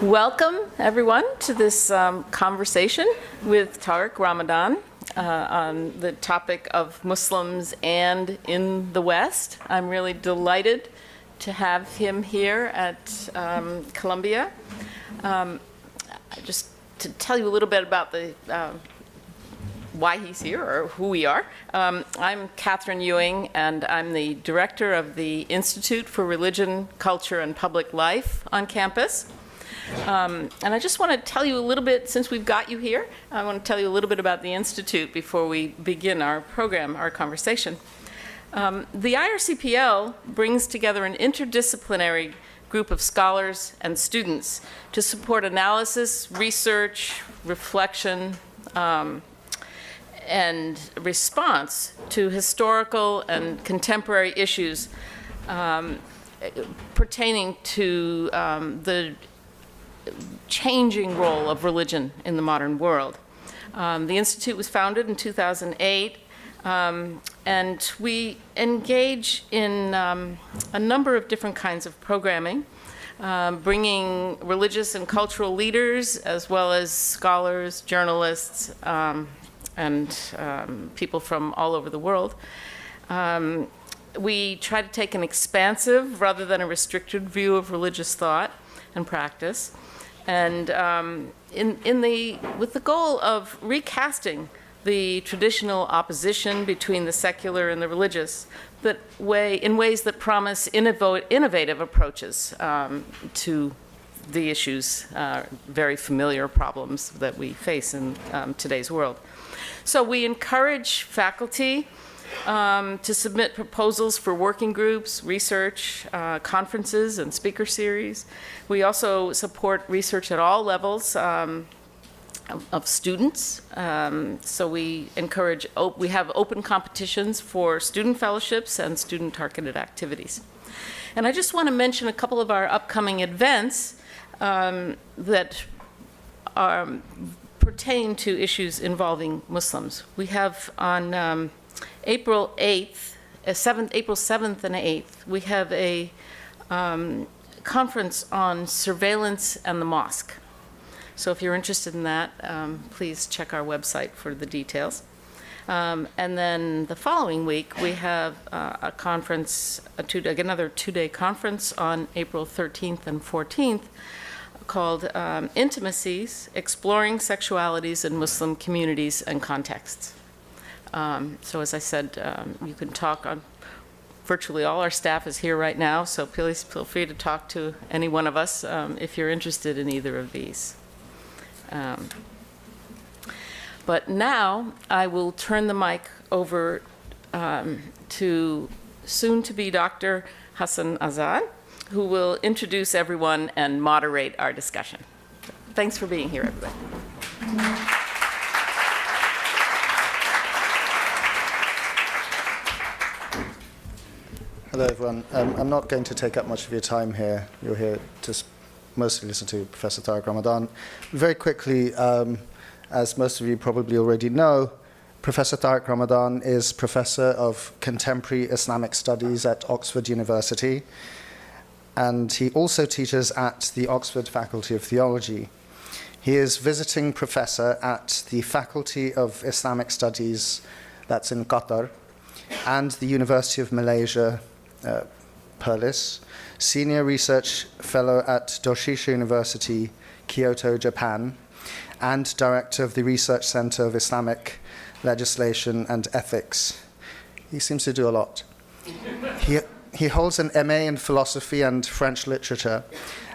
Welcome, everyone, to this conversation with Tariq Ramadan on the topic of Muslims and in the West. I'm really delighted to have him here at Columbia. Just to tell you a little bit about the why he's here or who we are. I'm Catherine Ewing, and I'm the director of the Institute for Religion, Culture, and Public Life on campus. And I just want to tell you a little bit, since we've got you here, I want to tell you a little bit about the Institute before we begin our program, our conversation. The IRCPL brings together an interdisciplinary group of scholars and students to support analysis, research, reflection, and response to historical and contemporary issues pertaining to the changing role of religion in the modern world. The Institute was founded in 2008, and we engage in a number of different kinds of programming, bringing religious and cultural leaders, as well as scholars, journalists, and people from all over the world. We try to take an expansive rather than a restricted view of religious thought and practice, and with the goal of recasting the traditional opposition between the secular and the religious, in ways that promise innovative approaches to the issues, very familiar problems that we face in today's world. So we encourage faculty to submit proposals for working groups, research, conferences, and speaker series. We also support research at all levels of students. So we encourage, we have open competitions for student fellowships and student-targeted activities. And I just want to mention a couple of our upcoming events that pertain to issues involving Muslims. We have on April 7th and 8th, we have a conference on surveillance and the mosque. So if you're interested in that, please check our website for the details. And then the following week, we have a conference, another two-day conference on April 13th and 14th called Intimacies, Exploring Sexualities in Muslim Communities and Contexts. So as I said, you can talk on, virtually all our staff is here right now, so please feel free to talk to any one of us if you're interested in either of these. But now I will turn the mic over to soon-to-be Dr. Hassan Azad, who will introduce everyone and moderate our discussion. Thanks for being here, everybody. Hello, everyone. I'm not going to take up much of your time here. You're here to mostly listen to Professor Tariq Ramadan. Very quickly, as most of you probably already know, Professor Tariq Ramadan is Professor of Contemporary Islamic Studies at Oxford University, and he also teaches at the Oxford Faculty of Theology. He is visiting professor at the Faculty of Islamic Studies, that's in Qatar, and the University of Malaysia, Perlis, Senior Research Fellow at Doshisha University, Kyoto, Japan, and Director of the Research Center of Islamic Legislation and Ethics. He seems to do a lot. He holds an MA in Philosophy and French Literature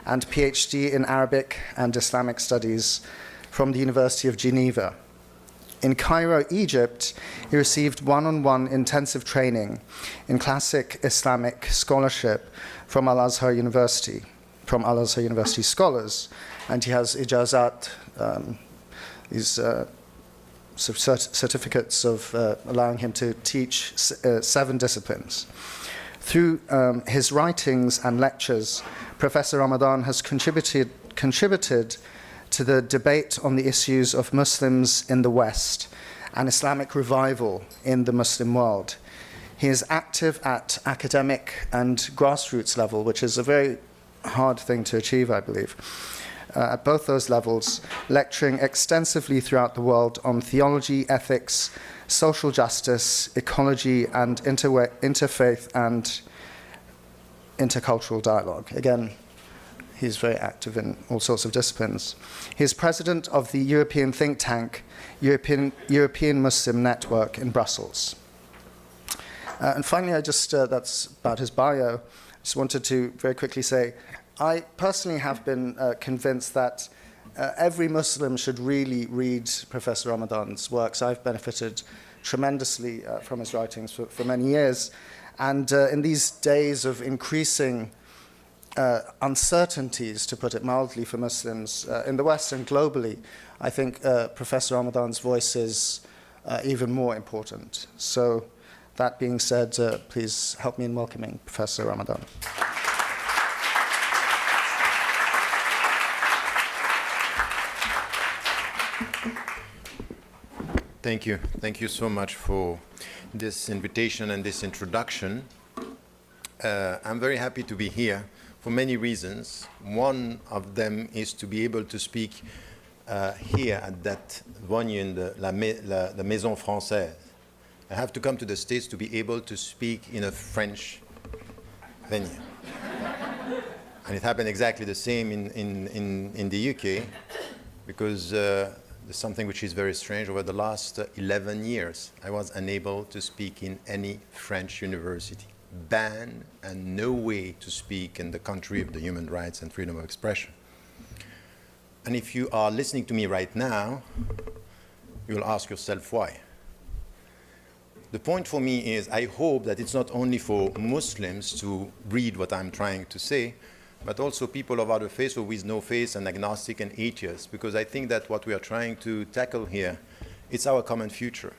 and PhD in Arabic and Islamic Studies from the University of Geneva. In Cairo, Egypt, he received one-on-one intensive training in classic Islamic scholarship from Al-Azhar University scholars, and he has ijazat, these certificates of allowing him to teach 7 disciplines. Through his writings and lectures, Professor Ramadan has contributed to the debate on the issues of Muslims in the West and Islamic revival in the Muslim world. He is active at academic and grassroots level, which is a very hard thing to achieve, I believe. at both those levels, lecturing extensively throughout the world on theology, ethics, social justice, ecology, and interfaith and intercultural dialogue. Again, he's very active in all sorts of disciplines. He's president of the European think tank, European Muslim Network in Brussels. And finally, that's about his bio. I just wanted to very quickly say, I personally have been convinced that every Muslim should really read Professor Ramadan's works. I've benefited tremendously from his writings for many years. And in these days of increasing uncertainties, to put it mildly, for Muslims in the West and globally, I think Professor Ramadan's voice is even more important. So that being said, please help me in welcoming Professor Ramadan. Thank you. Thank you so much for this invitation and this introduction. I'm very happy to be here for many reasons. One of them is to be able to speak here at that venue in the Maison Française. I have to come to the States to be able to speak in a French venue. And it happened exactly the same in the UK, because there's something which is very strange. Over the last 11 years, I was unable to speak in any French university. Banned and no way to speak in the country of the human rights and freedom of expression. And if you are listening to me right now, you will ask yourself why. The point for me is, I hope that it's not only for Muslims to read what I'm trying to say, but also people of other faiths or with no faith and agnostic and atheists, because I think that what we are trying to tackle here, it's our common future.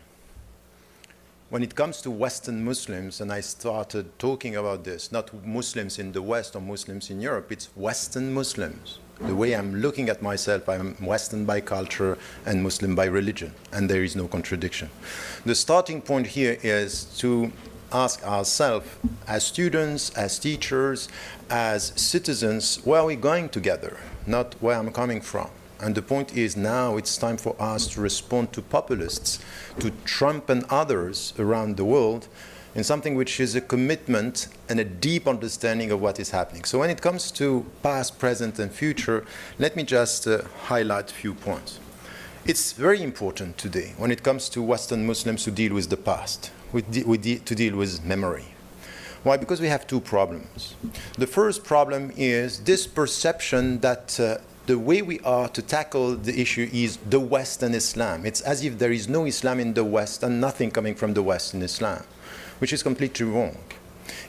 When it comes to Western Muslims, and I started talking about this, not Muslims in the West or Muslims in Europe, it's Western Muslims. The way I'm looking at myself, I'm Western by culture and Muslim by religion, and there is no contradiction. The starting point here is to ask ourselves, as students, as teachers, as citizens, where are we going together, not where I'm coming from. And the point is, now it's time for us to respond to populists, to Trump and others around the world, in something which is a commitment and a deep understanding of what is happening. So when it comes to past, present, and future, let me just highlight a few points. It's very important today, when it comes to Western Muslims, to deal with the past, to deal with memory. Why? Because we have two problems. The first problem is this perception that the way we are to tackle the issue is the West and Islam. It's as if there is no Islam in the West and nothing coming from the West in Islam, which is completely wrong.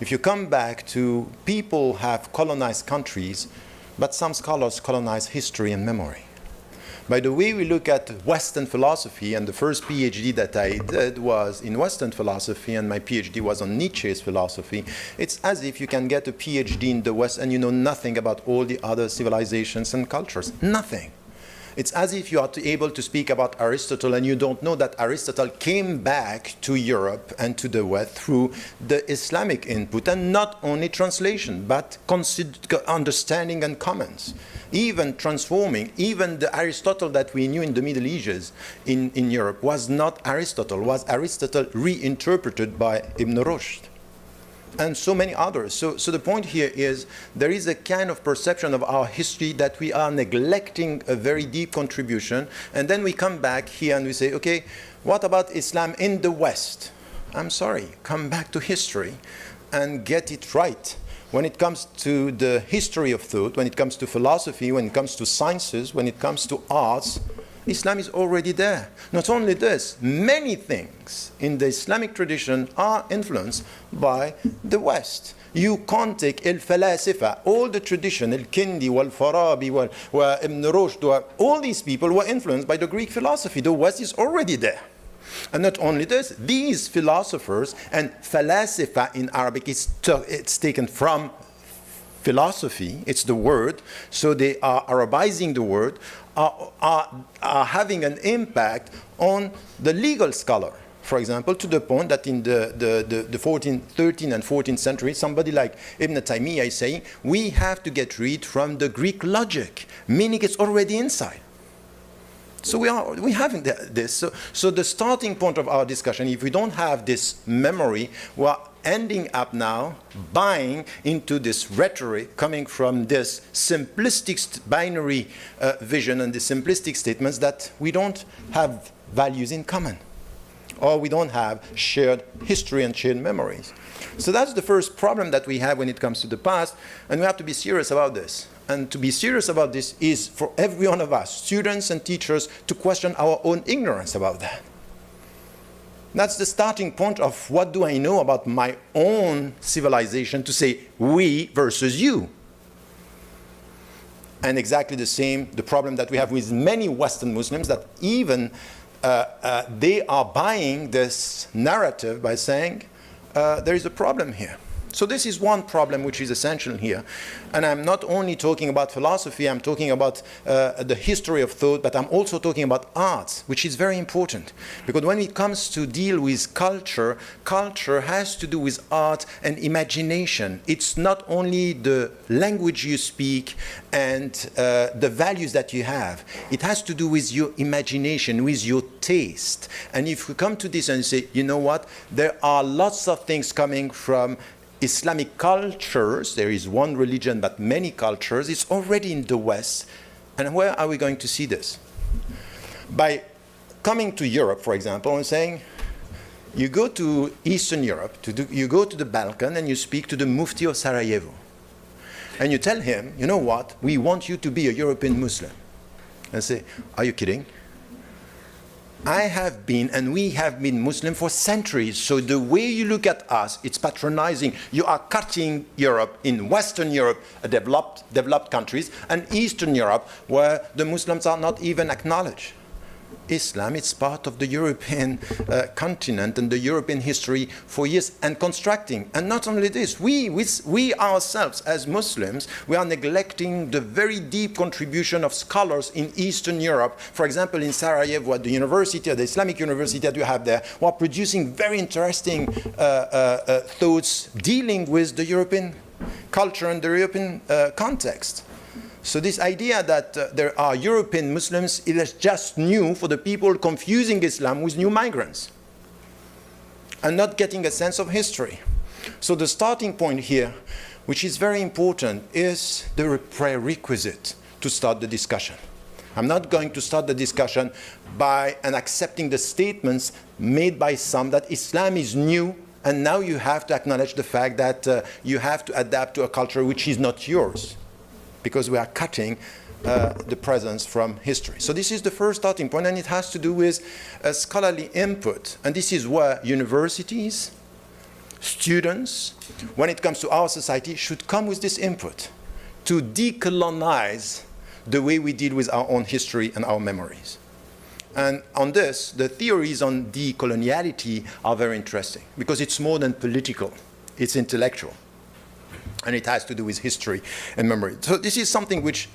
If you come back to people have colonized countries, but some scholars colonize history and memory. By the way we look at Western philosophy, and the first PhD that I did was in Western philosophy, and my PhD was on Nietzsche's philosophy, it's as if you can get a PhD in the West and you know nothing about all the other civilizations and cultures. Nothing. It's as if you are able to speak about Aristotle and you don't know that Aristotle came back to Europe and to the West through the Islamic input, and not only translation, but understanding and comments. Even transforming, even the Aristotle that we knew in the Middle Ages in Europe was not Aristotle, was Aristotle reinterpreted by Ibn Rushd. And so many others. So the point here is there is a kind of perception of our history that we are neglecting a very deep contribution, and then we come back here and we say, okay, what about Islam in the West? I'm sorry, come back to history and get it right. When it comes to the history of thought, when it comes to philosophy, when it comes to sciences, when it comes to arts, Islam is already there. Not only this, many things in the Islamic tradition are influenced by the West. You can't take al-falasifa, all the tradition, al-Kindi, wal-Farabi, Ibn Rushd, all these people were influenced by the Greek philosophy. The West is already there. And not only this, these philosophers, and falasifa in Arabic, it's taken from philosophy, it's the word, so they are Arabizing the word, are having an impact on the legal scholar. for example, to the point that in the 13th and 14th century, somebody like Ibn Taymiyyah is saying, we have to get rid from the Greek logic, meaning it's already inside. So we haven't this. So the starting point of our discussion, if we don't have this memory, we are ending up now buying into this rhetoric coming from this simplistic binary vision and the simplistic statements that we don't have values in common, or we don't have shared history and shared memories. So that's the first problem that we have when it comes to the past, and we have to be serious about this. And to be serious about this is for every one of us, students and teachers, to question our own ignorance about that. That's the starting point of what do I know about my own civilization to say we versus you. And exactly the same, the problem that we have with many Western Muslims, that even they are buying this narrative by saying there is a problem here. So this is one problem which is essential here. And I'm not only talking about philosophy, I'm talking about the history of thought, but I'm also talking about arts, which is very important. Because when it comes to deal with culture, culture has to do with art and imagination. It's not only the language you speak and the values that you have. It has to do with your imagination, with your taste. And if we come to this and say, you know what, there are lots of things coming from Islamic cultures, there is one religion but many cultures, it's already in the West. And where are we going to see this? By coming to Europe, for example, and saying, you go to Eastern Europe, you go to the Balkan and you speak to the Mufti of Sarajevo. And you tell him, you know what, we want you to be a European Muslim. And say, are you kidding? I have been, and we have been Muslim for centuries, so the way you look at us, it's patronizing. You are cutting Europe in Western Europe, developed countries, and Eastern Europe, where the Muslims are not even acknowledged. Islam is part of the European continent and the European history for years and constructing. And not only this, we ourselves as Muslims, we are neglecting the very deep contribution of scholars in Eastern Europe. For example, in Sarajevo, at the university, the Islamic university that you have there, who are producing very interesting thoughts dealing with the European culture and the European context. So this idea that there are European Muslims, it is just new for the people confusing Islam with new migrants and not getting a sense of history. So the starting point here, which is very important, is the prerequisite to start the discussion. I'm not going to start the discussion by accepting the statements made by some that Islam is new and now you have to acknowledge the fact that you have to adapt to a culture which is not yours, because we are cutting the presence from history. So this is the first starting point, and it has to do with a scholarly input. And this is where universities, students, when it comes to our society, should come with this input to decolonize the way we deal with our own history and our memories. And on this, the theories on decoloniality are very interesting, because it's more than political, it's intellectual. And it has to do with history and memory. So this is something which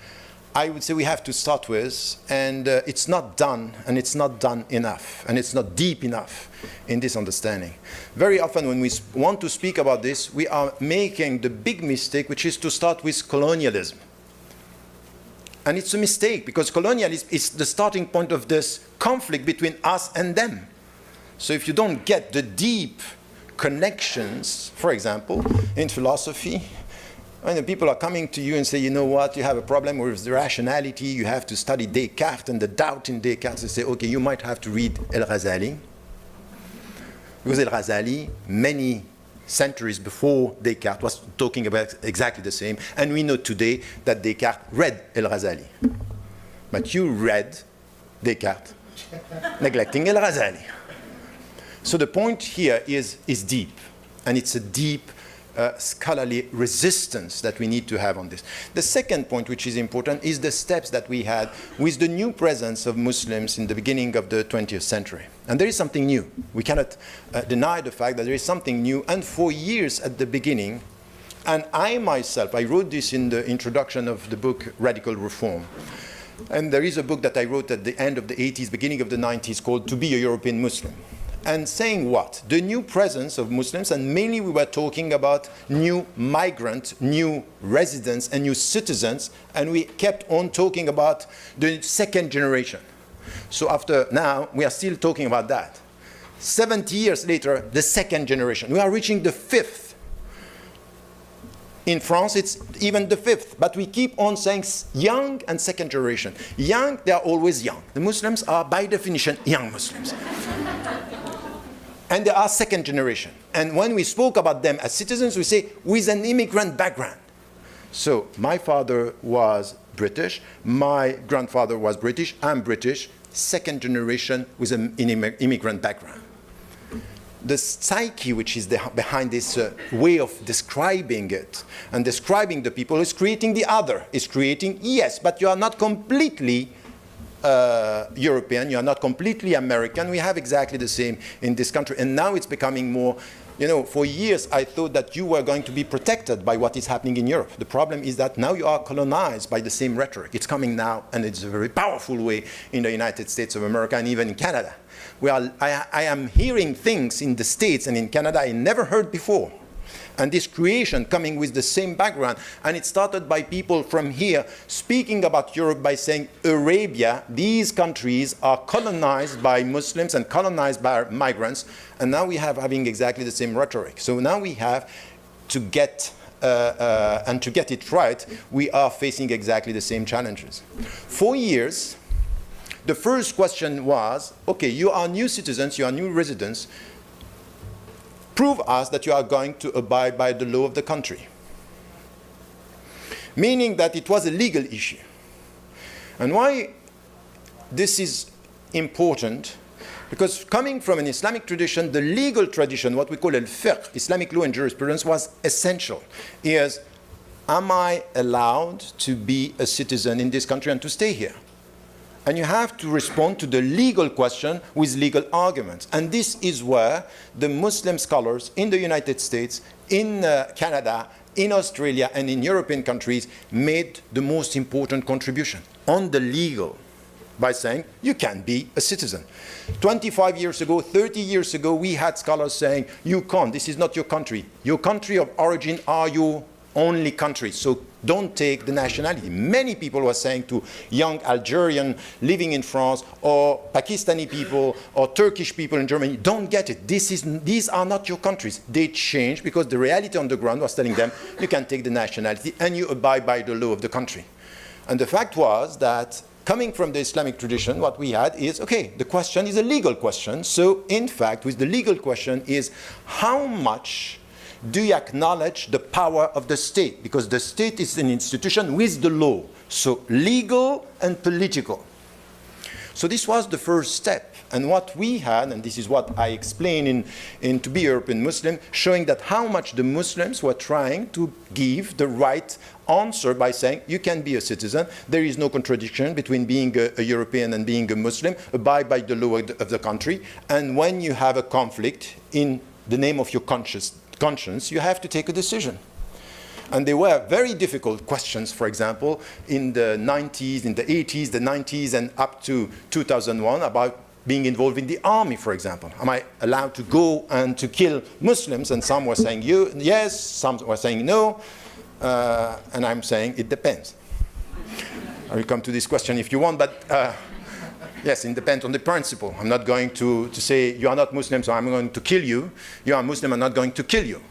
I would say we have to start with, and it's not done, and it's not done enough, and it's not deep enough in this understanding. Very often when we want to speak about this, we are making the big mistake, which is to start with colonialism. And it's a mistake, because colonialism is the starting point of this conflict between us and them. So if you don't get the deep connections, for example, in philosophy, when the people are coming to you and say, you know what, you have a problem with the rationality, you have to study Descartes and the doubt in Descartes, they say, okay, you might have to read El-Ghazali. Because El-Ghazali, many centuries before Descartes, was talking about exactly the same, and we know today that Descartes read El-Ghazali. But you read Descartes, neglecting El-Ghazali. So the point here is deep, and it's a deep scholarly resistance that we need to have on this. The second point, which is important, is the steps that we had with the new presence of Muslims in the beginning of the 20th century. And there is something new. We cannot deny the fact that there is something new, and for years at the beginning, and I myself, I wrote this in the introduction of the book Radical Reform. And there is a book that I wrote at the end of the 80s, beginning of the 90s, called To Be a European Muslim. and saying what? The new presence of Muslims, and mainly we were talking about new migrants, new residents, and new citizens, and we kept on talking about the second generation. So after now, we are still talking about that. 70 years later, the second generation. We are reaching the fifth. In France, it's even the fifth. But we keep on saying young and second generation. Young, they are always young. The Muslims are, by definition, young Muslims. And they are second generation. And when we spoke about them as citizens, we say, with an immigrant background. So my father was British, my grandfather was British, I'm British, second generation with an immigrant background. The psyche which is behind this way of describing it and describing the people is creating the other. Is creating, yes, but you are not completely European, you are not completely American. We have exactly the same in this country. And now it's becoming more, you know, for years I thought that you were going to be protected by what is happening in Europe. The problem is that now you are colonized by the same rhetoric. It's coming now, and it's a very powerful way in the United States of America and even in Canada. I am hearing things in the States and in Canada I never heard before. And this creation coming with the same background, and it started by people from here speaking about Europe by saying Arabia, these countries are colonized by Muslims and colonized by migrants, and now we have having exactly the same rhetoric. So now we have to get, and to get it right, we are facing exactly the same challenges. For years, the first question was, okay, you are new citizens, you are new residents, prove us that you are going to abide by the law of the country. Meaning that it was a legal issue. And why this is important? Because coming from an Islamic tradition, the legal tradition, what we call al-fiqh, Islamic law and jurisprudence, was essential. Is, am I allowed to be a citizen in this country and to stay here? And you have to respond to the legal question with legal arguments. And this is where the Muslim scholars in the United States, in Canada, in Australia, and in European countries made the most important contribution on the legal, by saying you can be a citizen. 25 years ago, 30 years ago, we had scholars saying, you can't, this is not your country. Your country of origin are your only country, so don't take the nationality. Many people were saying to young Algerian living in France, or Pakistani people, or Turkish people in Germany, don't get it. These are not your countries. They changed because the reality on the ground was telling them, you can take the nationality and you abide by the law of the country. And the fact was that coming from the Islamic tradition, what we had is, okay, the question is a legal question. So in fact, with the legal question is, how much do you acknowledge the power of the state? Because the state is an institution with the law. So legal and political. So this was the first step. And what we had, and this is what I explain in To Be European Muslim, showing that how much the Muslims were trying to give the right answer by saying, you can be a citizen, there is no contradiction between being a European and being a Muslim, abide by the law of the country, and when you have a conflict in the name of your conscience, you have to take a decision. And there were very difficult questions, for example, in the 90s, in the 80s, the 90s, and up to 2001 about being involved in the army, for example. Am I allowed to go and to kill Muslims? And some were saying yes, some were saying no, and I'm saying it depends. I will come to this question if you want, but yes, it depends on the principle. I'm not going to say you are not Muslim, so I'm going to kill you. You are Muslim, I'm not going to kill you,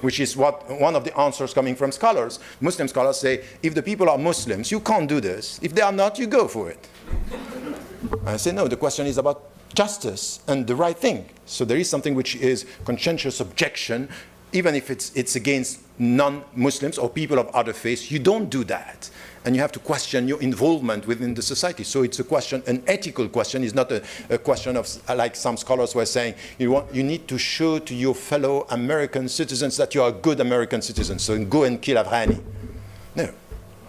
which is what one of the answers coming from scholars. Muslim scholars say, if the people are Muslims, you can't do this. If they are not, you go for it. I say, no, the question is about justice and the right thing. So there is something which is conscientious objection, even if it's against non-Muslims or people of other faiths. You don't do that. And you have to question your involvement within the society. So it's a question, an ethical question. It's not a question of, like some scholars were saying, you need to show to your fellow American citizens that you are a good American citizen. So go and kill Afghani. No.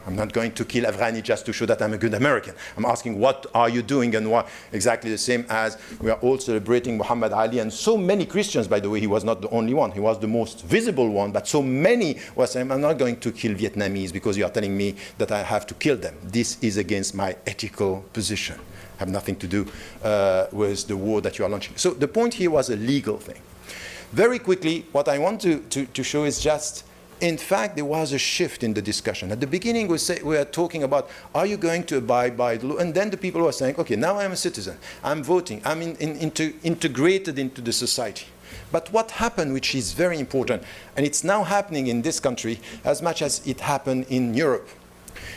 I'm not going to kill Afghani just to show that I'm a good American. I'm asking, what are you doing and why? Exactly the same as we are all celebrating Muhammad Ali, and so many Christians, by the way, he was not the only one. He was the most visible one, but so many were saying, I'm not going to kill Vietnamese because you are telling me that I have to kill them. This is against my ethical position. Have nothing to do with the war that you are launching. So the point here was a legal thing. Very quickly, what I want to show is just, in fact, there was a shift in the discussion. At the beginning, we were talking about, are you going to abide by the law? And then the people were saying, okay, now I'm a citizen. I'm voting. I'm integrated into the society. But what happened, which is very important, and it's now happening in this country as much as it happened in Europe,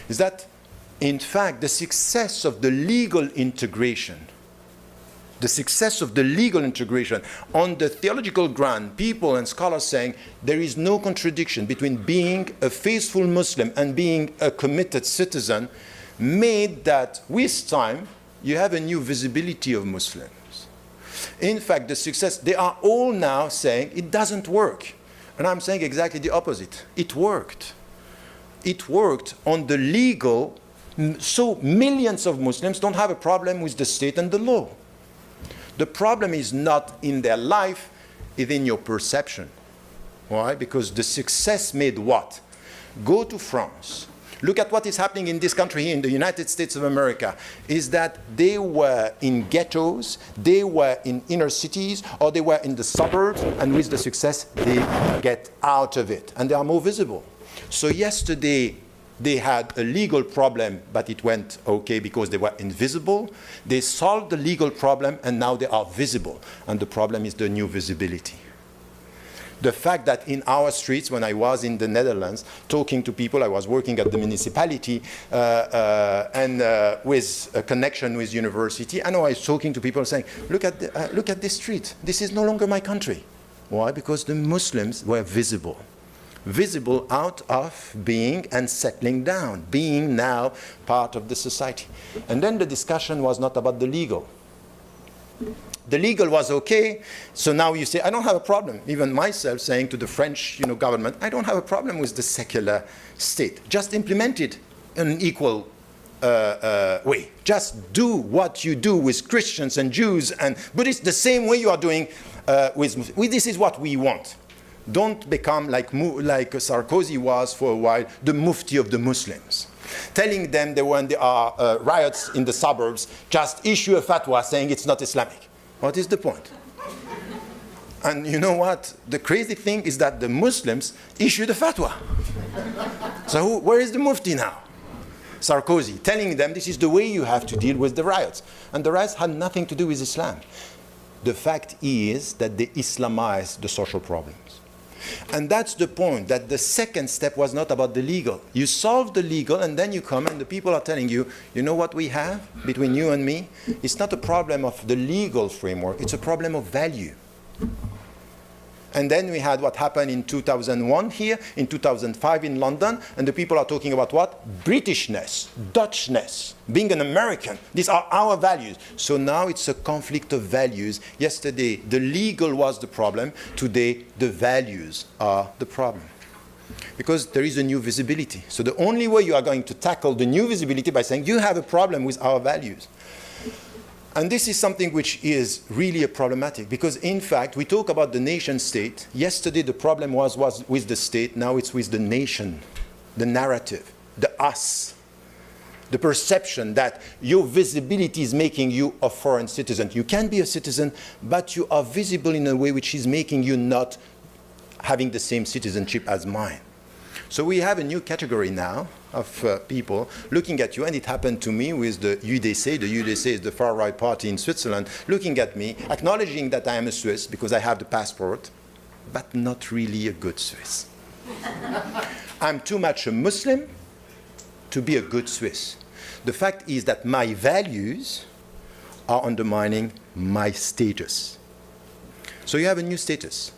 is that, in fact, the success of the legal integration on the theological ground, people and scholars saying there is no contradiction between being a faithful Muslim and being a committed citizen, made that with time you have a new visibility of Muslims. In fact, the success, they are all now saying it doesn't work. And I'm saying exactly the opposite. It worked. It worked on the legal, so millions of Muslims don't have a problem with the state and the law. The problem is not in their life, it's in your perception. Why? Because the success made what? Go to France. Look at what is happening in this country here in the United States of America, is that they were in ghettos, they were in inner cities, or they were in the suburbs, and with the success, they get out of it, and they are more visible. So yesterday, they had a legal problem, but it went okay because they were invisible. They solved the legal problem, and now they are visible. And the problem is the new visibility. The fact that in our streets, when I was in the Netherlands, talking to people, I was working at the municipality with a connection with university, and I was talking to people saying, look at this street. This is no longer my country. Why? Because the Muslims were visible. Visible out of being and settling down, being now part of the society. And then the discussion was not about the legal. The legal was okay, so now you say, I don't have a problem. Even myself saying to the French government, I don't have a problem with the secular state. Just implement it in an equal way. Just do what you do with Christians and Jews and Buddhists the same way you are doing with Muslims. This is what we want. Don't become like Sarkozy was for a while, the mufti of the Muslims. Telling them that when there are riots in the suburbs, just issue a fatwa saying it's not Islamic. What is the point? And you know what? The crazy thing is that the Muslims issue the fatwa. So where is the mufti now? Sarkozy, telling them this is the way you have to deal with the riots. And the riots had nothing to do with Islam. The fact is that they Islamized the social problems. And that's the point, that the second step was not about the legal. You solve the legal, and then you come and the people are telling you, you know what we have between you and me? It's not a problem of the legal framework, it's a problem of value. And then we had what happened in 2001 here, in 2005 in London, and the people are talking about what? Britishness, Dutchness, being an American. These are our values. So now it's a conflict of values. Yesterday, the legal was the problem. Today, the values are the problem. Because there is a new visibility. So the only way you are going to tackle the new visibility by saying, you have a problem with our values. And this is something which is really a problematic, because in fact, we talk about the nation state. Yesterday, the problem was with the state. Now it's with the nation, the narrative, the us, the perception that your visibility is making you a foreign citizen. You can be a citizen, but you are visible in a way which is making you not having the same citizenship as mine. So we have a new category now of people looking at you, and it happened to me with the UDC. The UDC is the far-right party in Switzerland, looking at me, acknowledging that I am a Swiss because I have the passport, but not really a good Swiss. I'm too much a Muslim to be a good Swiss. The fact is that my values are undermining my status. So you have a new status.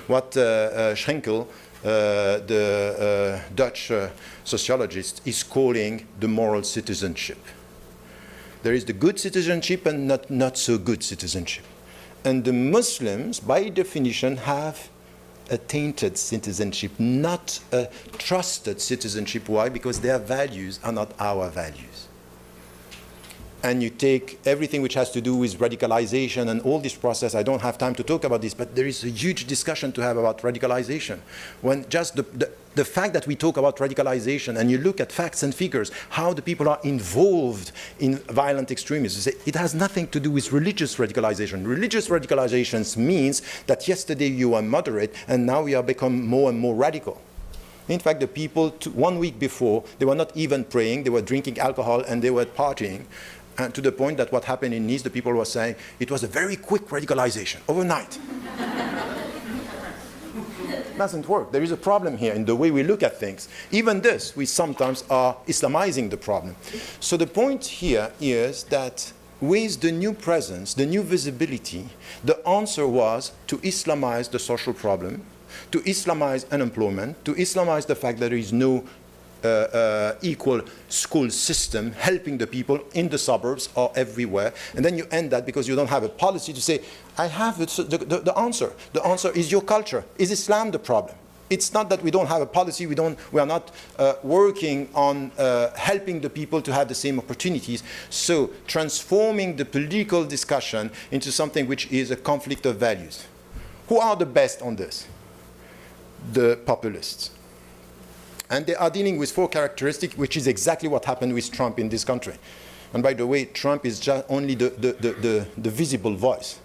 What Schenkel, the Dutch sociologist, is calling the moral citizenship. There is the good citizenship and not so good citizenship. And the Muslims, by definition, have a tainted citizenship, not a trusted citizenship. Why? Because their values are not our values. And you take everything which has to do with radicalization and all this process. I don't have time to talk about this, but there is a huge discussion to have about radicalization. When just the fact that we talk about radicalization and you look at facts and figures, how the people are involved in violent extremism, it has nothing to do with religious radicalization. Religious radicalization means that yesterday you were moderate and now you have become more and more radical. In fact, the people 1 week before, they were not even praying, they were drinking alcohol and they were partying. And to the point that what happened in Nice, the people were saying it was a very quick radicalization, overnight. It doesn't work. There is a problem here in the way we look at things. Even this, we sometimes are Islamizing the problem. So the point here is that with the new presence, the new visibility, the answer was to Islamize the social problem, to Islamize unemployment, to Islamize the fact that there is no equal school system helping the people in the suburbs or everywhere. And then you end that because you don't have a policy to say, I have the answer. The answer is your culture. Is Islam the problem? It's not that we don't have a policy, we are not working on helping the people to have the same opportunities. So transforming the political discussion into something which is a conflict of values. Who are the best on this? The populists. And they are dealing with 4 characteristics, which is exactly what happened with Trump in this country. And by the way, Trump is just only the visible voice.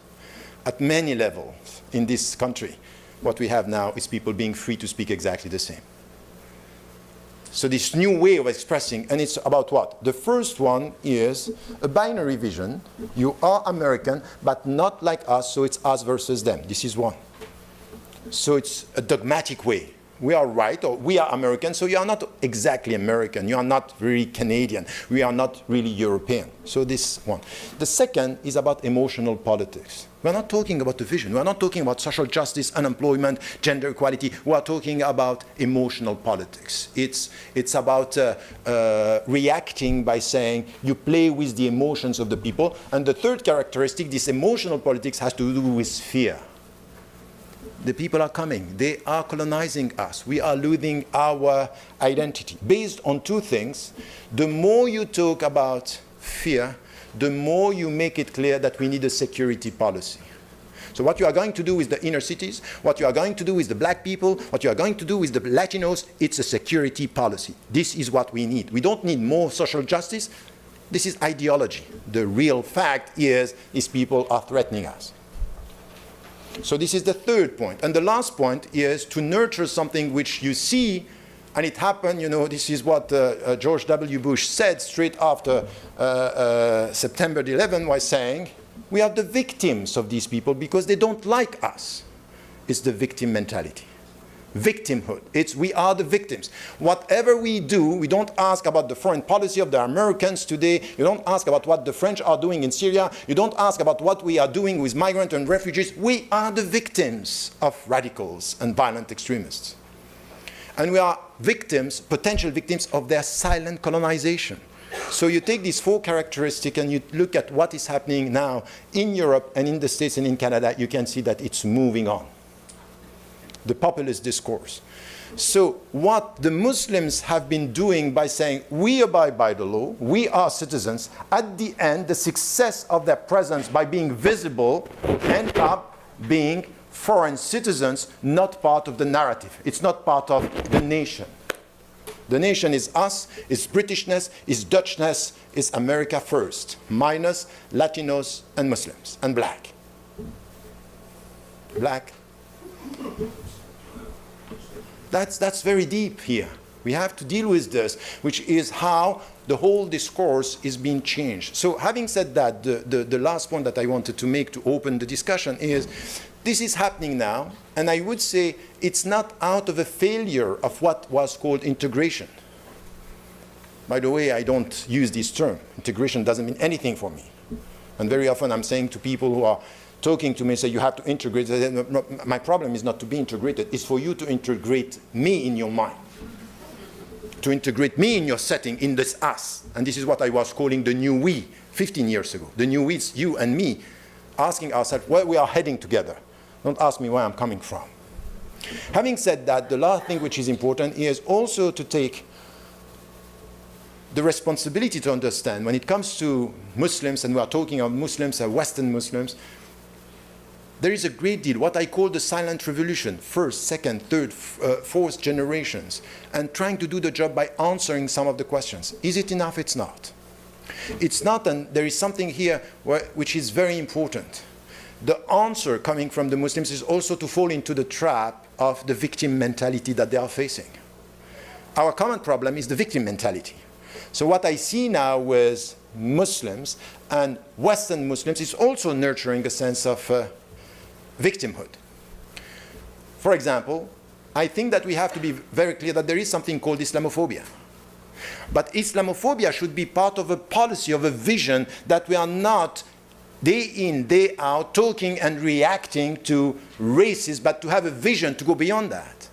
At many levels in this country, what we have now is people being free to speak exactly the same. So this new way of expressing, and it's about what? The first one is a binary vision. You are American, but not like us, so it's us versus them. This is one. So it's a dogmatic way. We are right, or we are American, so you are not exactly American. You are not really Canadian. We are not really European. So this one. The second is about emotional politics. We are not talking about the vision. We are not talking about social justice, unemployment, gender equality. We are talking about emotional politics. It's about reacting by saying you play with the emotions of the people. And the third characteristic, this emotional politics, has to do with fear. The people are coming. They are colonizing us. We are losing our identity. Based on 2 things, the more you talk about fear, the more you make it clear that we need a security policy. So what you are going to do with the inner cities, what you are going to do with the black people, what you are going to do with the Latinos, it's a security policy. This is what we need. We don't need more social justice. This is ideology. The real fact is these people are threatening us. So this is the third point. And the last point is to nurture something which you see, and it happened, this is what George W. Bush said straight after September 11, was saying, we are the victims of these people because they don't like us. It's the victim mentality. Victimhood. We are the victims. Whatever we do, we don't ask about the foreign policy of the Americans today. You don't ask about what the French are doing in Syria. You don't ask about what we are doing with migrants and refugees. We are the victims of radicals and violent extremists. And we are victims, potential victims of their silent colonization. So you take these 4 characteristics and you look at what is happening now in Europe and in the States and in Canada, you can see that it's moving on. The populist discourse. So what the Muslims have been doing by saying we abide by the law, we are citizens, at the end the success of their presence by being visible end up being foreign citizens, not part of the narrative. It's not part of the nation. The nation is us, is Britishness, is Dutchness, is America first, minus Latinos and Muslims and black. Black. That's very deep here. We have to deal with this, which is how the whole discourse is being changed. So having said that, the last point that I wanted to make to open the discussion is this is happening now, and I would say it's not out of a failure of what was called integration. By the way, I don't use this term. Integration doesn't mean anything for me. And very often I'm saying to people who are talking to me, say you have to integrate. My problem is not to be integrated. It's for you to integrate me in your mind. To integrate me in your setting, in this us. And this is what I was calling the new we 15 years ago. The new we is you and me asking ourselves where we are heading together. Don't ask me where I'm coming from. Having said that, the last thing which is important is also to take the responsibility to understand when it comes to Muslims, and we are talking of Muslims, Western Muslims, there is a great deal, what I call the silent revolution, first, second, third, fourth generations, and trying to do the job by answering some of the questions. Is it enough? It's not. It's not, and there is something here which is very important. The answer coming from the Muslims is also to fall into the trap of the victim mentality that they are facing. Our common problem is the victim mentality. So what I see now with Muslims and Western Muslims is also nurturing a sense of victimhood. For example, I think that we have to be very clear that there is something called Islamophobia. But Islamophobia should be part of a policy, of a vision, that we are not day in, day out talking and reacting to racism, but to have a vision to go beyond that.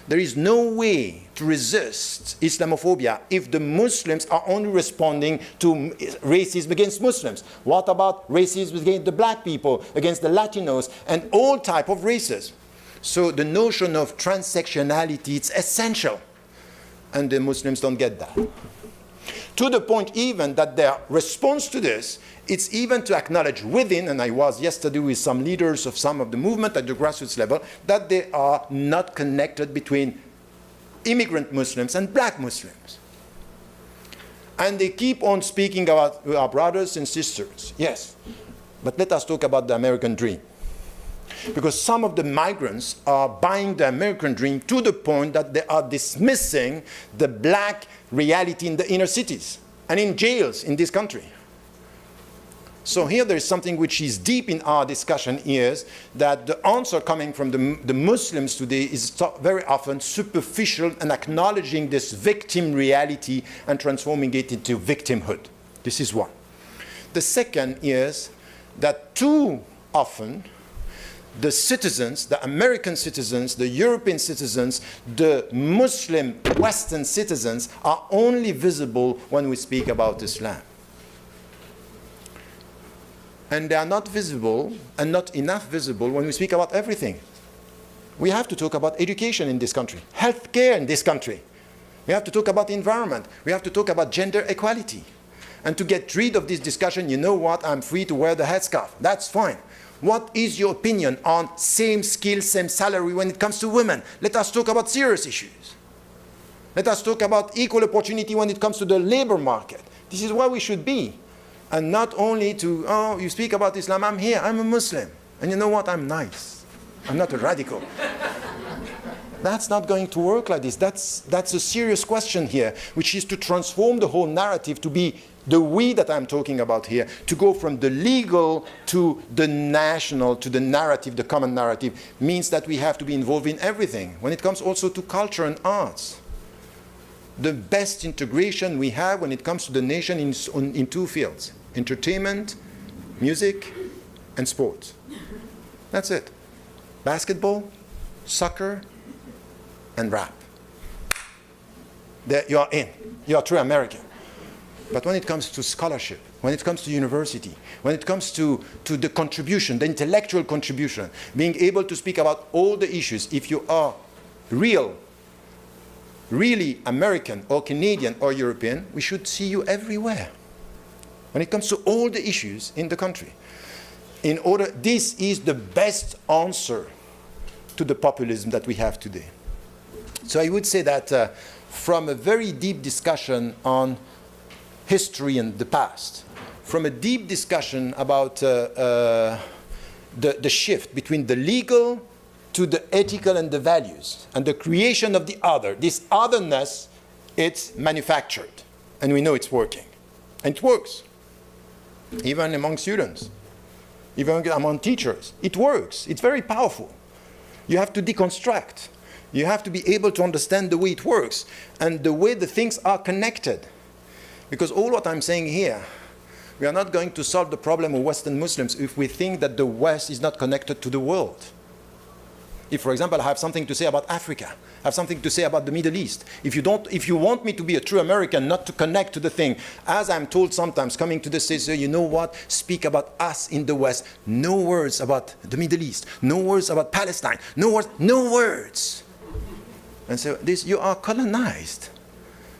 There is no way to resist Islamophobia if the Muslims are only responding to racism against Muslims. What about racism against the black people, against the Latinos, and all type of racism? So the notion of transsectionality, it's essential. And the Muslims don't get that. To the point even that their response to this, it's even to acknowledge within, and I was yesterday with some leaders of some of the movement at the grassroots level, that they are not connected between immigrant Muslims and black Muslims. And they keep on speaking about our brothers and sisters. Yes, but let us talk about the American dream. Because some of the migrants are buying the American dream to the point that they are dismissing the black reality in the inner cities and in jails in this country. So here there is something which is deep in our discussion, is that the answer coming from the Muslims today is very often superficial and acknowledging this victim reality and transforming it into victimhood. This is one. The second is that too often the citizens, the American citizens, the European citizens, the Muslim Western citizens are only visible when we speak about Islam. And they are not visible, and not enough visible, when we speak about everything. We have to talk about education in this country, healthcare in this country. We have to talk about the environment. We have to talk about gender equality. And to get rid of this discussion, you know what, I'm free to wear the headscarf. That's fine. What is your opinion on same skill, same salary when it comes to women? Let us talk about serious issues. Let us talk about equal opportunity when it comes to the labor market. This is where we should be. And not only to, oh, you speak about Islam, I'm here, I'm a Muslim. And you know what, I'm nice. I'm not a radical. That's not going to work like this. That's a serious question here, which is to transform the whole narrative to be the we that I'm talking about here, to go from the legal to the national, to the narrative, the common narrative, means that we have to be involved in everything. When it comes also to culture and arts, the best integration we have when it comes to the nation in two fields: entertainment, music, and sports. That's it. Basketball, soccer, and rap. There you are in. You are true American. But when it comes to scholarship, when it comes to university, when it comes to the contribution, the intellectual contribution, being able to speak about all the issues, if you are really American or Canadian or European, we should see you everywhere. When it comes to all the issues in the country. This is the best answer to the populism that we have today. So I would say that from a very deep discussion on history and the past, from a deep discussion about the shift between the legal to the ethical and the values, and the creation of the other. This otherness, it's manufactured, and we know it's working. And it works, even among students, even among teachers. It works, it's very powerful. You have to deconstruct. You have to be able to understand the way it works, and the way the things are connected. Because all what I'm saying here, we are not going to solve the problem of Western Muslims if we think that the West is not connected to the world. If, for example, I have something to say about Africa, I have something to say about the Middle East. If you want me to be a true American, not to connect to the thing, as I'm told sometimes, coming to the States, you know what? Speak about us in the West. No words about the Middle East. No words about Palestine. No words. No words. And so you are colonized.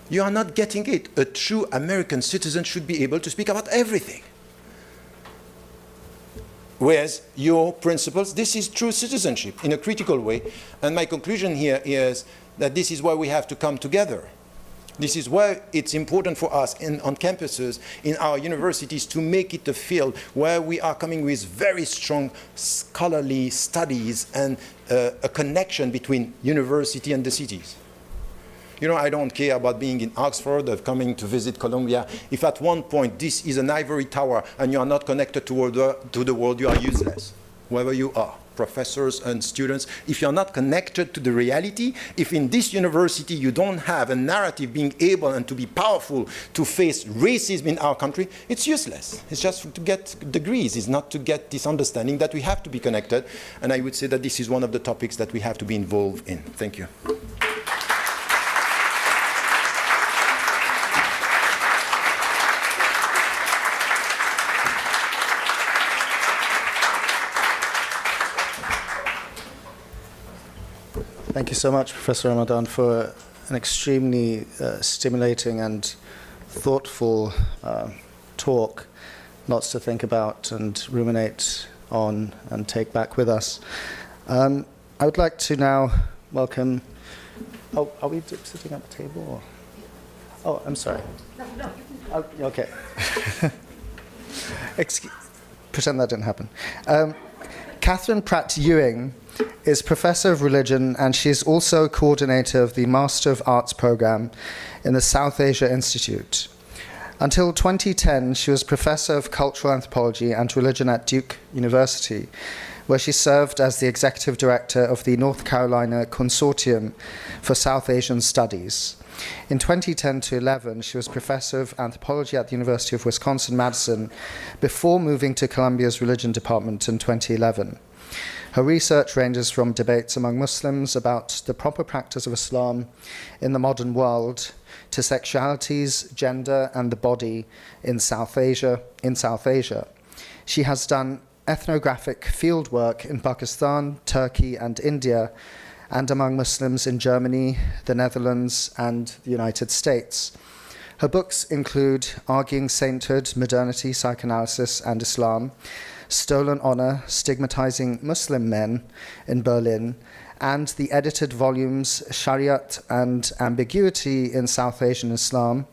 You are not getting it. A true American citizen should be able to speak about everything. Whereas your principles, this is true citizenship in a critical way. And my conclusion here is that this is why we have to come together. This is why it's important for us on campuses, in our universities, to make it a field where we are coming with very strong scholarly studies and a connection between university and the cities. You know, I don't care about being in Oxford or coming to visit Columbia. If at one point this is an ivory tower and you are not connected to the world, you are useless, wherever you are, professors and students. If you are not connected to the reality, if in this university you don't have a narrative being able and to be powerful to face racism in our country, it's useless. It's just to get degrees. It's not to get this understanding that we have to be connected. And I would say that this is one of the topics that we have to be involved in. Thank you. Thank you so much, Professor Ramadan, for an extremely stimulating and thoughtful talk. Lots to think about and ruminate on and take back with us. I would like to now welcome... Oh, are we sitting at the table? Or? Oh, I'm sorry. No. Oh, okay. Pretend that didn't happen. Catherine Pratt-Ewing is Professor of Religion, and she is also coordinator of the Master of Arts program in the South Asia Institute. Until 2010, she was Professor of Cultural Anthropology and Religion at Duke University, where she served as the Executive Director of the North Carolina Consortium for South Asian Studies. In 2010 to 11, she was Professor of Anthropology at the University of Wisconsin-Madison before moving to Columbia's Religion Department in 2011. Her research ranges from debates among Muslims about the proper practice of Islam in the modern world to sexualities, gender, and the body in South Asia. She has done ethnographic fieldwork in Pakistan, Turkey, and India, and among Muslims in Germany, the Netherlands, and the United States. Her books include Arguing Sainthood, Modernity, Psychoanalysis, and Islam, Stolen Honor, Stigmatizing Muslim Men in Berlin, and the edited volumes Shariat and Ambiguity in South Asian Islam,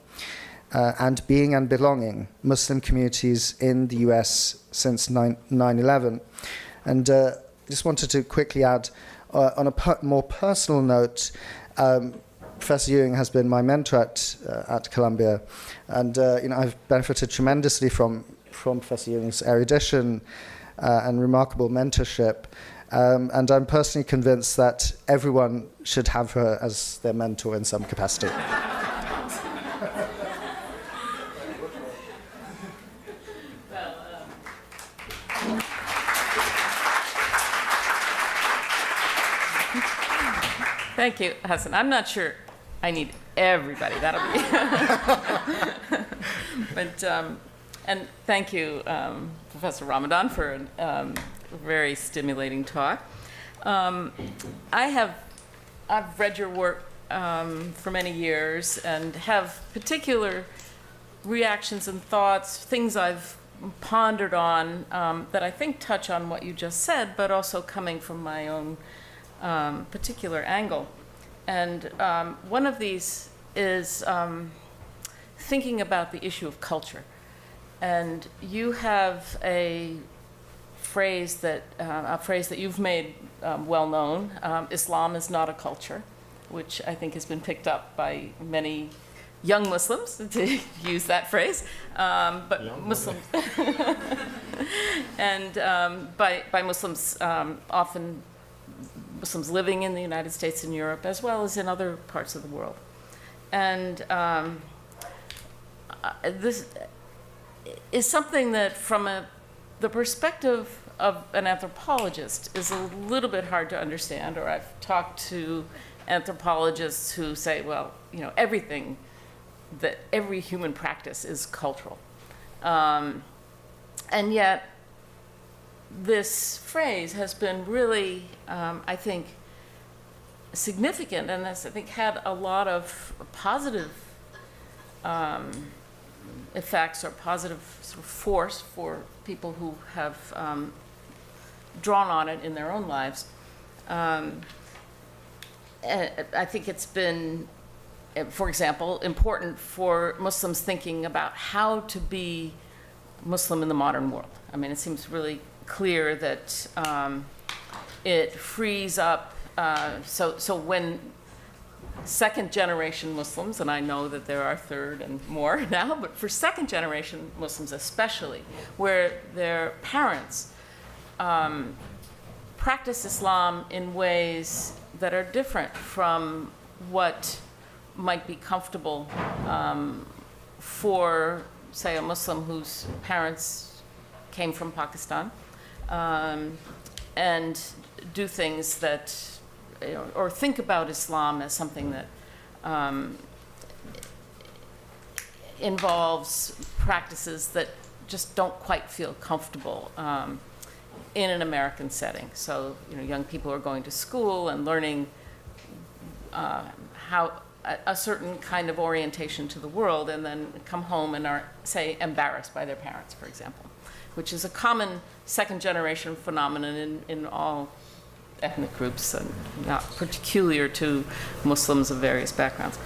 and Being and Belonging, Muslim Communities in the US since 9/11. And just wanted to quickly add, on a more personal note, Professor Ewing has been my mentor at Columbia, and I've benefited tremendously from Professor Ewing's erudition and remarkable mentorship. And I'm personally convinced that everyone should have her as their mentor in some capacity. Thank you, Hassan. I'm not sure I need everybody. That'll be... But, and thank you, Professor Ramadan, for a very stimulating talk. I've read your work for many years and have particular reactions and thoughts, things I've pondered on that I think touch on what you just said, but also coming from my own particular angle. And one of these is thinking about the issue of culture. And you have a phrase that you've made well known. Islam is not a culture, which I think has been picked up by many young Muslims, to use that phrase, but young Muslims, and by Muslims, often Muslims living in the United States and Europe, as well as in other parts of the world. And this is something that, from the perspective of an anthropologist is a little bit hard to understand, or I've talked to anthropologists who say, well, everything, that every human practice is cultural. And yet, this phrase has been really, I think, significant, and has, I think, had a lot of positive effects or positive sort of force for people who have drawn on it in their own lives. And I think it's been, for example, important for Muslims thinking about how to be Muslim in the modern world. I mean, it seems really clear that it frees up, so when second-generation Muslims, and I know that there are third and more now, but for second-generation Muslims especially, where their parents practice Islam in ways that are different from what might be comfortable for, say, a Muslim whose parents came from Pakistan, and do things that, or think about Islam as something that involves practices that just don't quite feel comfortable in an American setting. So, young people are going to school and learning how a certain kind of orientation to the world, and then come home and are, say, embarrassed by their parents, for example, which is a common second-generation phenomenon in all ethnic groups, and not peculiar to Muslims of various backgrounds.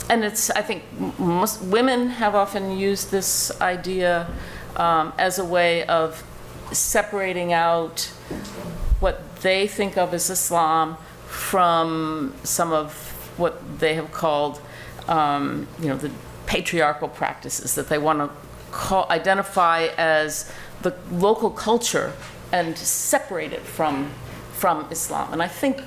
And it's, I think, women have often used this idea as a way of separating out what they think of as Islam from some of what they have called, the patriarchal practices that they want to identify as the local culture and separate it from Islam. And I think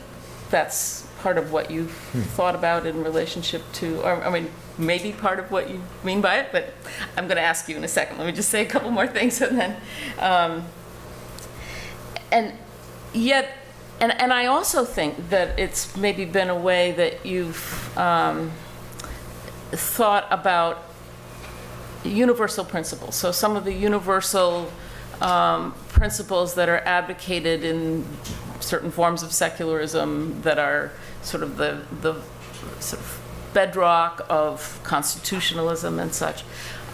that's part of what you've thought about in relationship to, or I mean, maybe part of what you mean by it, but I'm going to ask you in a second. Let me just say a couple more things, and then, and yet, and I also think that it's maybe been a way that you've thought about universal principles. So some of the universal principles that are advocated in certain forms of secularism that are sort of the sort of bedrock of constitutionalism and such,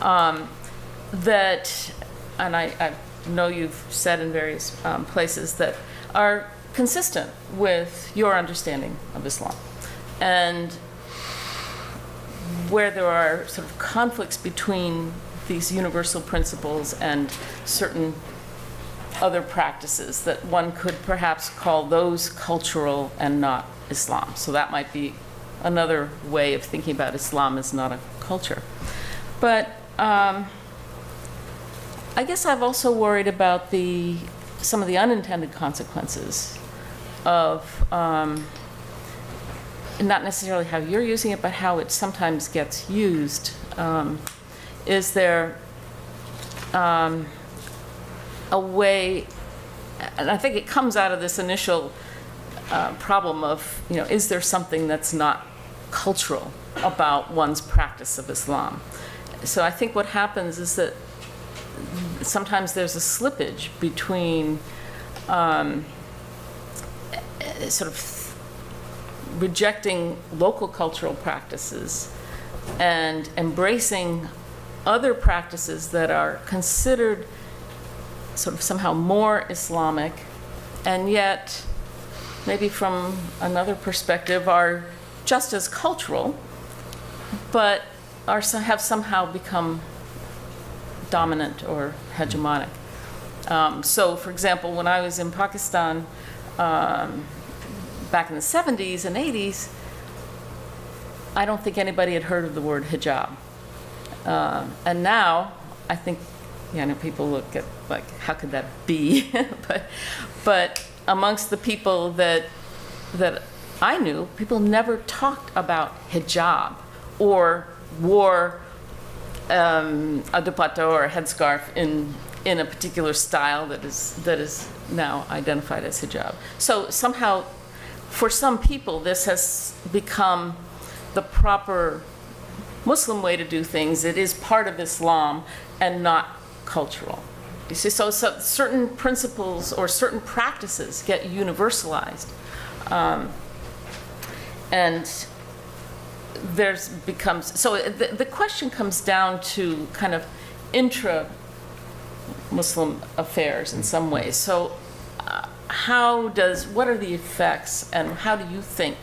that, and I know you've said in various places, that are consistent with your understanding of Islam. And where there are sort of conflicts between these universal principles and certain other practices, that one could perhaps call those cultural and not Islam. So that might be another way of thinking about Islam as not a culture. But I guess I've also worried about some of the unintended consequences of not necessarily how you're using it, but how it sometimes gets used. Is there a way, and I think it comes out of this initial problem of, is there something that's not cultural about one's practice of Islam? So I think what happens is that sometimes there's a slippage between sort of rejecting local cultural practices and embracing other practices that are considered sort of somehow more Islamic, and yet maybe from another perspective are just as cultural, but have somehow become dominant or hegemonic. So, for example, when I was in Pakistan back in the 70s and 80s, I don't think anybody had heard of the word hijab. And now, I think, people look at, like, how could that be? but amongst the people that I knew, people never talked about hijab or wore a dupatta or a headscarf in a particular style that is now identified as hijab. So somehow, for some people, this has become the proper Muslim way to do things. It is part of Islam and not cultural. You see, so certain principles or certain practices get universalized. And the question comes down to kind of intra-Muslim affairs in some ways. So what are the effects, and how do you think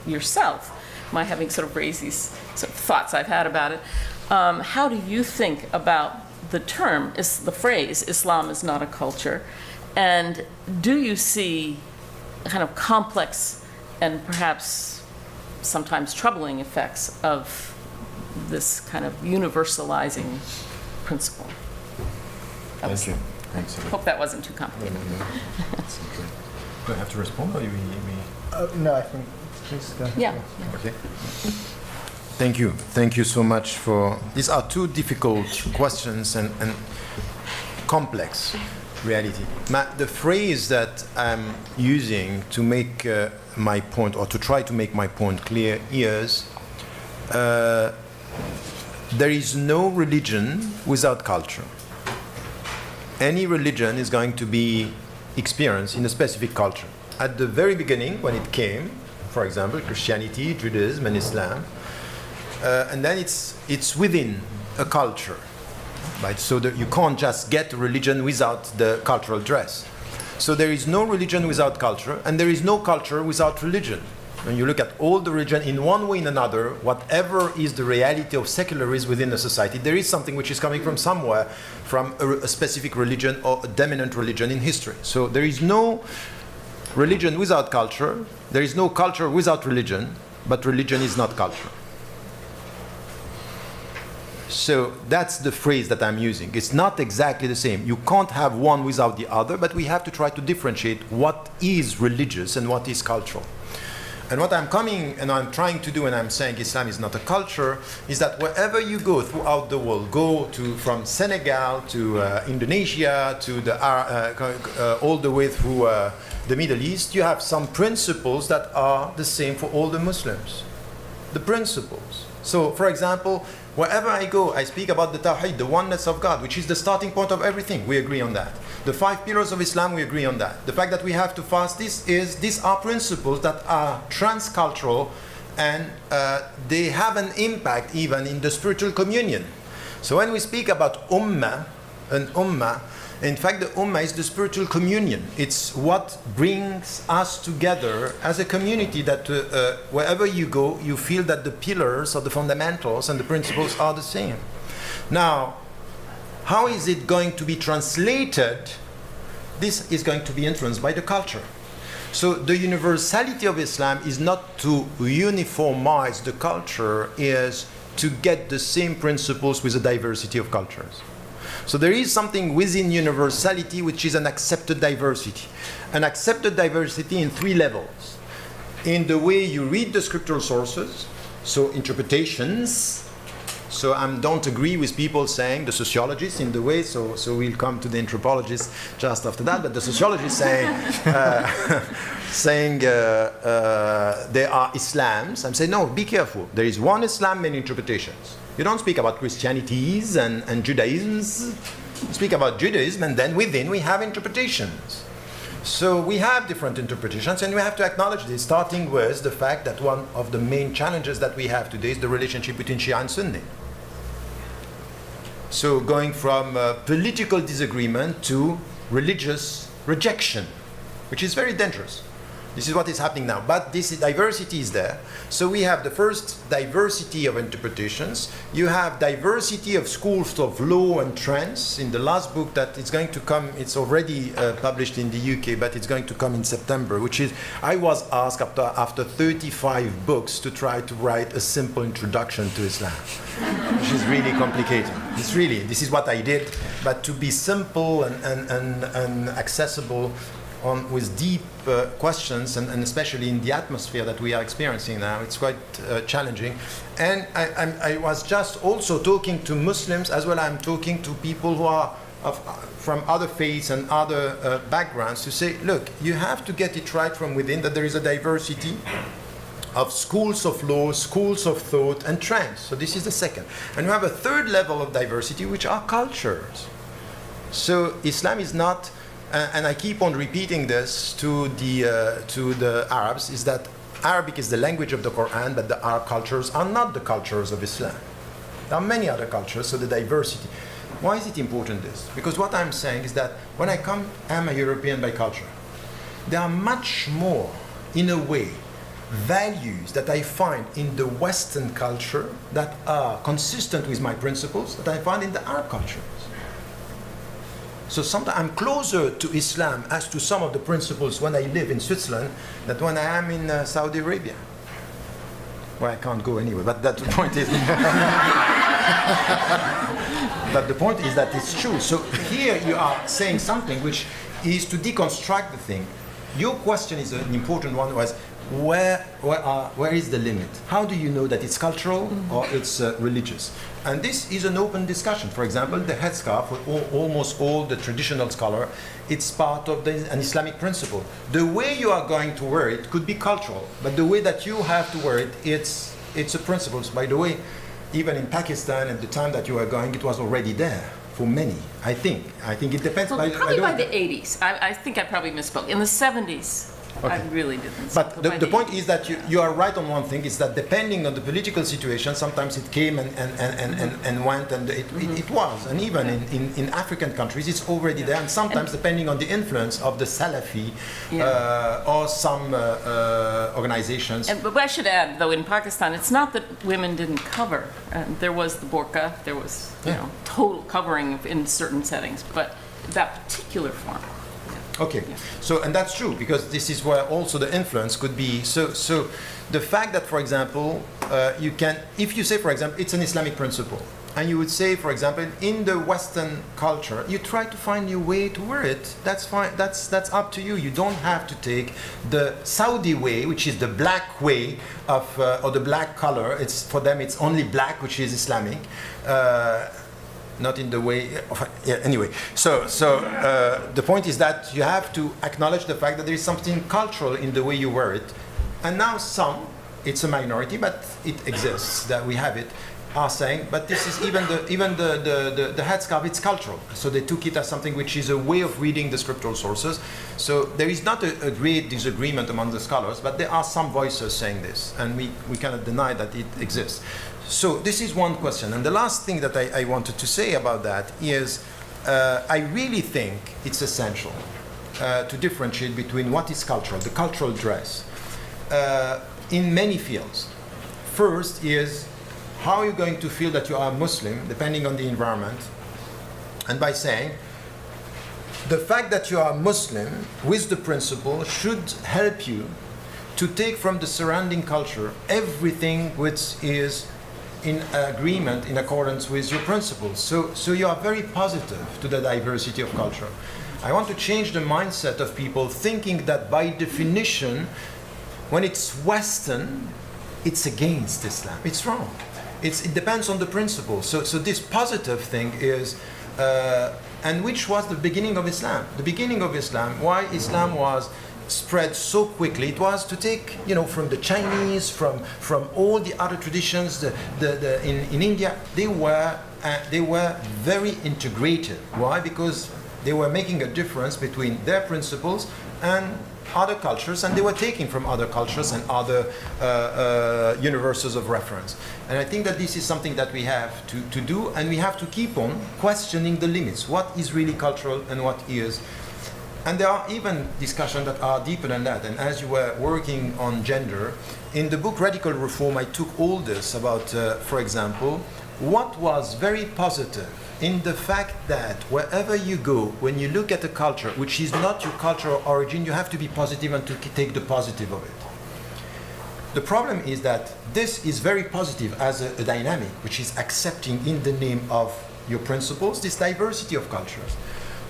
yourself, my having sort of raised these sort of thoughts I've had about it, how do you think about the phrase, Islam is not a culture, and do you see kind of complex and perhaps sometimes troubling effects of this kind of universalizing principle? Thank you. Thanks. Hope that wasn't too complicated. That's okay. Do I have to respond, or we No, I think, please go. Yeah. Okay. Thank you. Thank you so much for... These are two difficult questions and complex reality. The phrase that I'm using to make my point, or to try to make my point clear, is there is no religion without culture. Any religion is going to be experienced in a specific culture. At the very beginning, when it came, for example, Christianity, Judaism, and Islam, and then it's within a culture, right? So that you can't just get a religion without the cultural dress. So there is no religion without culture, and there is no culture without religion. When you look at all the religion in one way and another, whatever is the reality of secularism within a society, there is something which is coming from somewhere, from a specific religion or a dominant religion in history. So there is no religion without culture, there is no culture without religion, but religion is not culture. So that's the phrase that I'm using. It's not exactly the same. You can't have one without the other, but we have to try to differentiate what is religious and what is cultural. And what I'm trying to do when I'm saying Islam is not a culture, is that wherever you go throughout the world, from Senegal to Indonesia to all the way through the Middle East, you have some principles that are the same for all the Muslims. The principles. So, for example, wherever I go, I speak about the Tawheed, the oneness of God, which is the starting point of everything. We agree on that. The 5 pillars of Islam, we agree on that. The fact that we have to fast, these are principles that are transcultural, and they have an impact even in the spiritual communion. So when we speak about ummah, in fact, the ummah is the spiritual communion. It's what brings us together as a community, that wherever you go, you feel that the pillars or the fundamentals and the principles are the same. Now, how is it going to be translated? This is going to be influenced by the culture. So the universality of Islam is not to uniformize the culture, is to get the same principles with a diversity of cultures. So there is something within universality which is an accepted diversity. An accepted diversity in 3 levels. In the way you read the scriptural sources, so interpretations. So I don't agree with people saying, the sociologists in the way, so we'll come to the anthropologists just after that, but the sociologists saying they are Islams. I'm saying, no, be careful. There is one Islam, many interpretations. You don't speak about Christianities and Judaisms. You speak about Judaism, and then within we have interpretations. So we have different interpretations, and we have to acknowledge this, starting with the fact that one of the main challenges that we have today is the relationship between Shia and Sunni. So going from political disagreement to religious rejection, which is very dangerous. This is what is happening now. But this diversity is there. So we have the first diversity of interpretations. You have diversity of schools of law and trends. In the last book that is going to come, it's already published in the UK, but it's going to come in September, which is, I was asked after 35 books to try to write a simple introduction to Islam, which is really complicated. This is what I did. But to be simple and accessible, with deep questions, and especially in the atmosphere that we are experiencing now. It's quite challenging. And I was just also talking to Muslims as well. I'm talking to people who are from other faiths and other backgrounds to say, look, you have to get it right from within, that there is a diversity of schools of law, schools of thought, and trends. So this is the second. And we have a third level of diversity, which are cultures. So Islam is not, and I keep on repeating this to the Arabs, is that Arabic is the language of the Quran, but the Arab cultures are not the cultures of Islam. There are many other cultures, so the diversity. Why is it important this? Because what I'm saying is that when I come, I'm a European by culture. There are much more, in a way, values that I find in the Western culture that are consistent with my principles that I find in the Arab cultures. So sometimes I'm closer to Islam as to some of the principles when I live in Switzerland than when I am in Saudi Arabia, where I can't go anyway. But that the point is. But the point is that it's true. So here you are saying something which is to deconstruct the thing. Your question is an important one. Was where is the limit? How do you know that it's cultural or it's religious? And this is an open discussion. For example, the headscarf for almost all the traditional scholar, it's part of an Islamic principle. The way you are going to wear it could be cultural, but the way that you have to wear it, it's a principle. By the way, even in Pakistan at the time that you were going, it was already there for many. I think it depends. Well, probably by the 80s. I think I probably misspoke. In the 70s. Okay. I really didn't. But the point is that you are right on one thing, is that depending on the political situation, sometimes it came and went, and it was. And even in African countries, it's already there. And sometimes depending on the influence of the Salafi or some organizations. But I should add, though, in Pakistan, it's not that women didn't cover. There was the burqa, there was total covering in certain settings, but that particular form. Okay, so, and that's true, because this is where also the influence could be. So the fact that, for example, you can, if you say, for example, it's an Islamic principle, and you would say, for example, in the Western culture, you try to find your way to wear it, that's fine, that's up to you. You don't have to take the Saudi way, which is the black way of, or the black color. It's, for them, it's only black, which is Islamic. Not in the way of, anyway. So the point is that you have to acknowledge the fact that there is something cultural in the way you wear it. And now some, it's a minority, but it exists, that we have it, are saying, but this is even the headscarf, it's cultural. So they took it as something which is a way of reading the scriptural sources. So there is not a great disagreement among the scholars, but there are some voices saying this, and we cannot deny that it exists. So this is one question. And the last thing that I wanted to say about that is I really think it's essential to differentiate between what is cultural, the cultural dress, in many fields. First is how are you going to feel that you are a Muslim, depending on the environment, and by saying the fact that you are a Muslim with the principle should help you to take from the surrounding culture everything which is in agreement, in accordance with your principles. So you are very positive to the diversity of culture. I want to change the mindset of people thinking that by definition, when it's Western, it's against Islam. It's wrong. It depends on the principles. So this positive thing is, and which was the beginning of Islam. The beginning of Islam, why Islam was spread so quickly, it was to take, from the Chinese, from all the other traditions. In India, they were very integrated. Why? Because they were making a difference between their principles and other cultures, and they were taking from other cultures and other universes of reference. And I think that this is something that we have to do, and we have to keep on questioning the limits. What is really cultural and what is? And there are even discussions that are deeper than that. And as you were working on gender, in the book Radical Reform, I took all this about, for example, what was very positive in the fact that wherever you go, when you look at a culture which is not your cultural origin, you have to be positive and to take the positive of it. The problem is that this is very positive as a dynamic which is accepting in the name of your principles this diversity of cultures.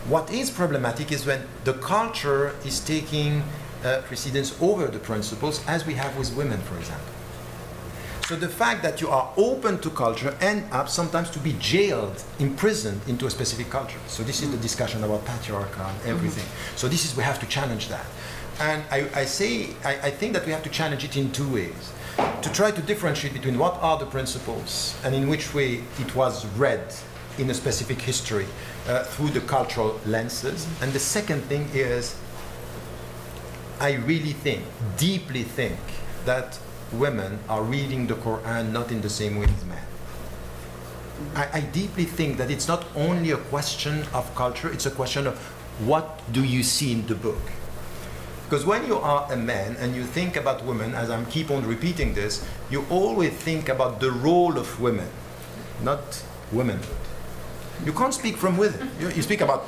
What is problematic is when the culture is taking precedence over the principles, as we have with women, for example. So the fact that you are open to culture end up sometimes to be jailed, imprisoned into a specific culture. So this is the discussion about patriarchy and everything. So this is, we have to challenge that. And I think that we have to challenge it in two ways. To try to differentiate between what are the principles and in which way it was read in a specific history through the cultural lenses. And the second thing is, I really think, deeply think, that women are reading the Quran not in the same way as men. I deeply think that it's not only a question of culture, it's a question of what do you see in the book. Because when you are a man and you think about women, as I keep on repeating this, you always think about the role of women, not womanhood. You can't speak from within. You speak about,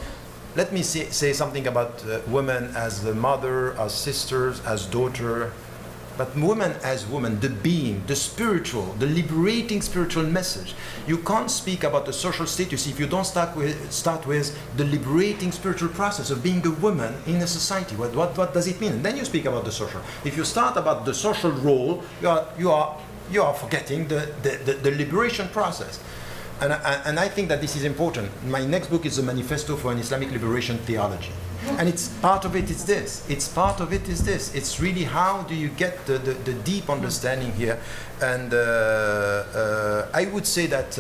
let me say something about women as the mother, as sisters, as daughter. But women as women, the being, the spiritual, the liberating spiritual message. You can't speak about the social status if you don't start with the liberating spiritual process of being a woman in a society. What does it mean? And then you speak about the social. If you start about the social role, you are forgetting the liberation process. And I think that this is important. My next book is a manifesto for an Islamic liberation theology. And it's part of it is this. It's really how do you get the deep understanding here. And I would say that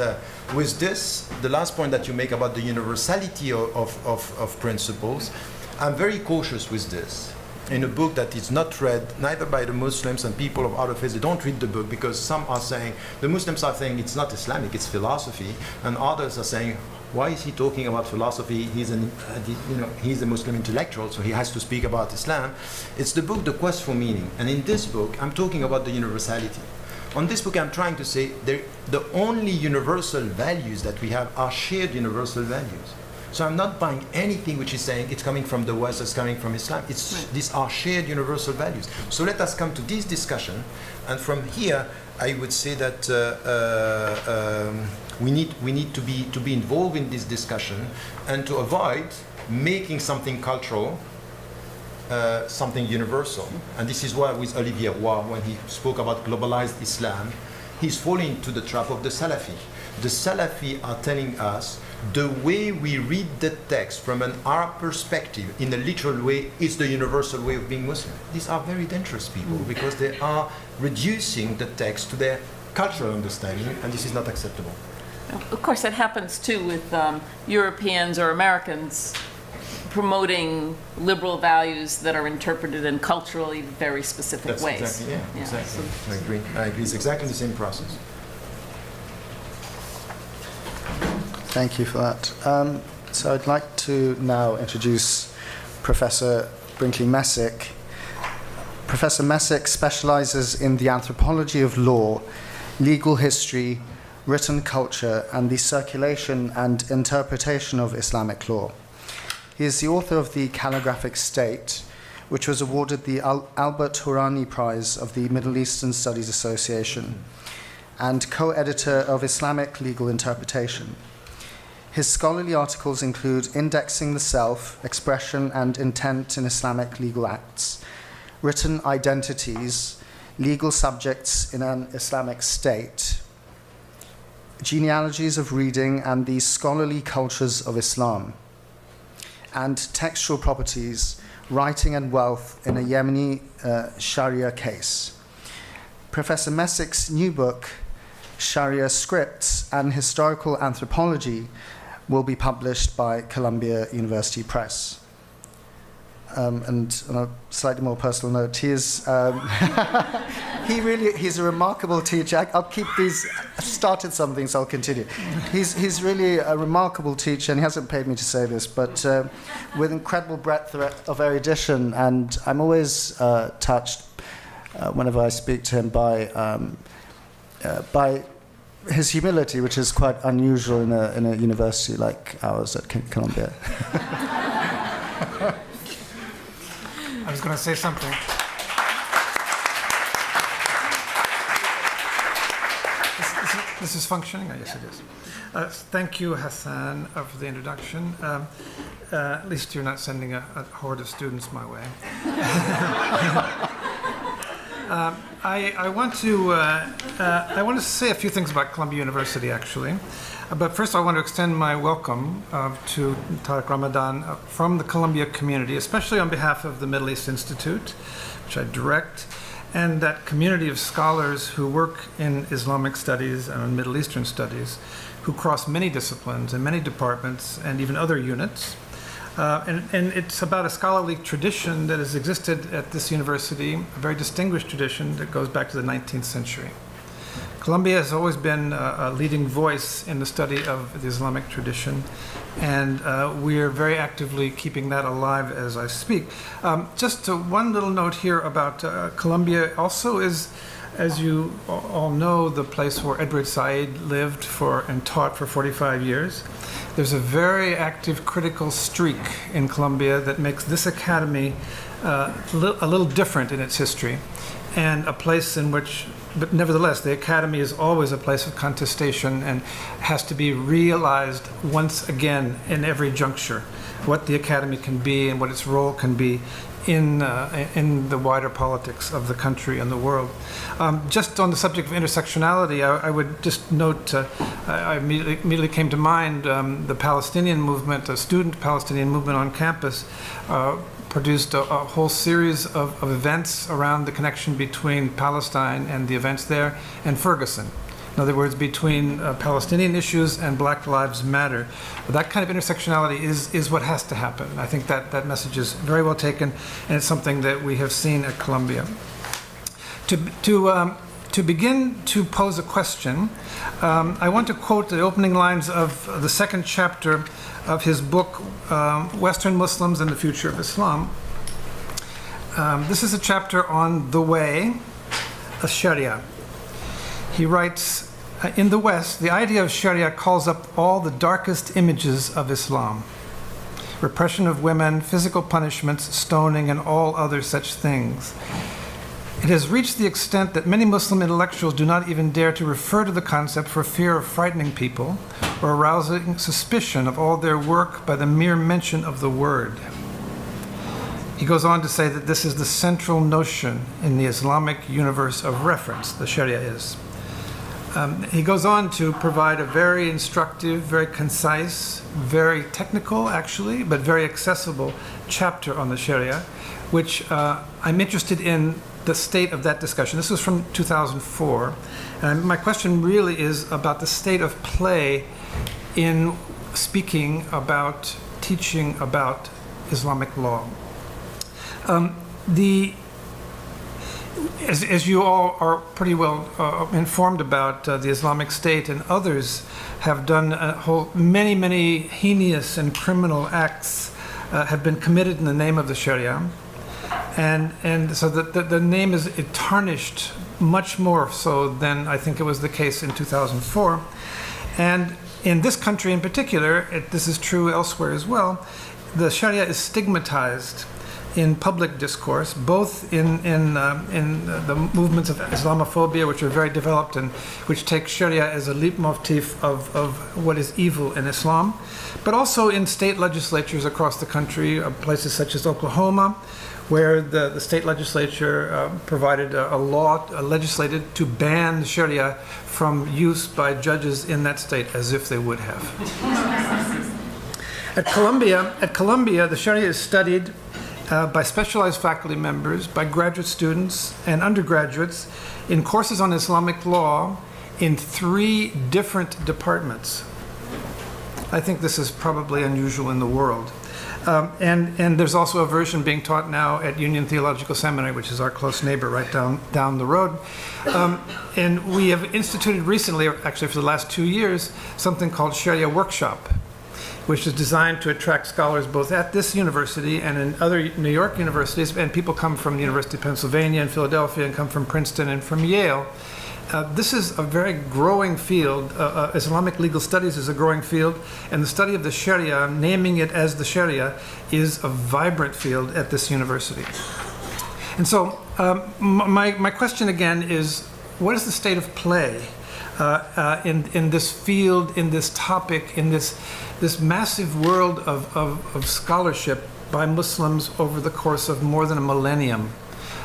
with this, the last point that you make about the universality of principles, I'm very cautious with this. In a book that is not read neither by the Muslims and people of other faiths, they don't read the book because some are saying, the Muslims are saying it's not Islamic, it's philosophy, and others are saying, why is he talking about philosophy? He's a Muslim intellectual, so he has to speak about Islam. It's the book, The Quest for Meaning, and in this book, I'm talking about the universality. On this book, I'm trying to say the only universal values that we have are shared universal values. So I'm not buying anything which is saying it's coming from the West, it's coming from Islam. These are shared universal values. So let us come to this discussion, and from here, I would say that we need to be involved in this discussion and to avoid making something cultural something universal. And this is why with Olivier Roy, when he spoke about globalized Islam, he's falling into the trap of the Salafi. The Salafi are telling us the way we read the text from an Arab perspective, in a literal way, is the universal way of being Muslim. These are very dangerous people because they are reducing the text to their cultural understanding, and this is not acceptable. Of course, that happens too with Europeans or Americans promoting liberal values that are interpreted in culturally very specific ways. Exactly, yeah, exactly. So, I agree. It's exactly the same process. Thank you for that. So I'd like to now introduce Professor Brinkley Messick. Professor Messick specializes in the anthropology of law, legal history, written culture, and the circulation and interpretation of Islamic law. He is the author of The Calligraphic State, which was awarded the Albert Hourani Prize of the Middle Eastern Studies Association, and co-editor of Islamic Legal Interpretation. His scholarly articles include Indexing the Self, Expression and Intent in Islamic Legal Acts, Written Identities, Legal Subjects in an Islamic State, Genealogies of Reading and the Scholarly Cultures of Islam, and Textual Properties, Writing and Wealth in a Yemeni Sharia Case. Professor Messick's new book, Sharia Scripts and Historical Anthropology, will be published by Columbia University Press. And on a slightly more personal note, he is he's a remarkable teacher. I'll keep these. I've started something, so I'll continue. He's really a remarkable teacher, and he hasn't paid me to say this, but with incredible breadth of erudition, and I'm always touched whenever I speak to him by his humility, which is quite unusual in a university like ours at Columbia. I was going to say something. This is functioning? Yes, it is. Thank you, Hassan, for the introduction. At least you're not sending a horde of students my way. I want to say a few things about Columbia University, actually. But first, I want to extend my welcome to Tariq Ramadan from the Columbia community, especially on behalf of the Middle East Institute, which I direct, and that community of scholars who work in Islamic studies and Middle Eastern studies, who cross many disciplines and many departments and even other units. And it's about a scholarly tradition that has existed at this university, a very distinguished tradition that goes back to the 19th century. Columbia has always been a leading voice in the study of the Islamic tradition, and we are very actively keeping that alive as I speak. Just one little note here about Columbia also is, as you all know, the place where Edward Said lived and taught for 45 years. There's a very active critical streak in Columbia that makes this academy a little different in its history, and a place in which, but nevertheless, the academy is always a place of contestation and has to be realized once again in every juncture, what the academy can be and what its role can be in the wider politics of the country and the world. Just on the subject of intersectionality, I would just note, I immediately came to mind the Palestinian movement, the student Palestinian movement on campus, produced a whole series of events around the connection between Palestine and the events there and Ferguson. In other words, between Palestinian issues and Black Lives Matter. That kind of intersectionality is what has to happen. I think that message is very well taken, and it's something that we have seen at Columbia. To begin to pose a question, I want to quote the opening lines of the second chapter of his book, Western Muslims and the Future of Islam. This is a chapter on the way, of Sharia. He writes, in the West, the idea of Sharia calls up all the darkest images of Islam. Repression of women, physical punishments, stoning, and all other such things. It has reached the extent that many Muslim intellectuals do not even dare to refer to the concept for fear of frightening people or arousing suspicion of all their work by the mere mention of the word. He goes on to say that this is the central notion in the Islamic universe of reference, the Sharia is. He goes on to provide a very instructive, very concise, very technical actually, but very accessible chapter on the Sharia, which I'm interested in the state of that discussion. This was from 2004. And my question really is about the state of play in speaking about, teaching about Islamic law. As you all are pretty well informed about, the Islamic State and others have done many heinous and criminal acts have been committed in the name of the Sharia. And so the name is tarnished much more so than I think it was the case in 2004. And in this country in particular, this is true elsewhere as well, the Sharia is stigmatized in public discourse, both in the movements of Islamophobia, which are very developed and which take Sharia as a leitmotif of what is evil in Islam, but also in state legislatures across the country, places such as Oklahoma, where the state legislature provided a law legislated to ban Sharia from use by judges in that state, as if they would have. At Columbia, the Sharia is studied by specialized faculty members, by graduate students and undergraduates in courses on Islamic law in 3 different departments. I think this is probably unusual in the world. And there's also a version being taught now at Union Theological Seminary, which is our close neighbor right down the road. And we have instituted recently, actually for the last 2 years, something called Sharia Workshop, which is designed to attract scholars both at this university and in other New York universities, and people come from the University of Pennsylvania and Philadelphia and come from Princeton and from Yale. This is a very growing field. Islamic legal studies is a growing field, and the study of the Sharia, naming it as the Sharia, is a vibrant field at this university. And so my question again is, what is the state of play in this field, in this topic, in this massive world of scholarship by Muslims over the course of more than a millennium.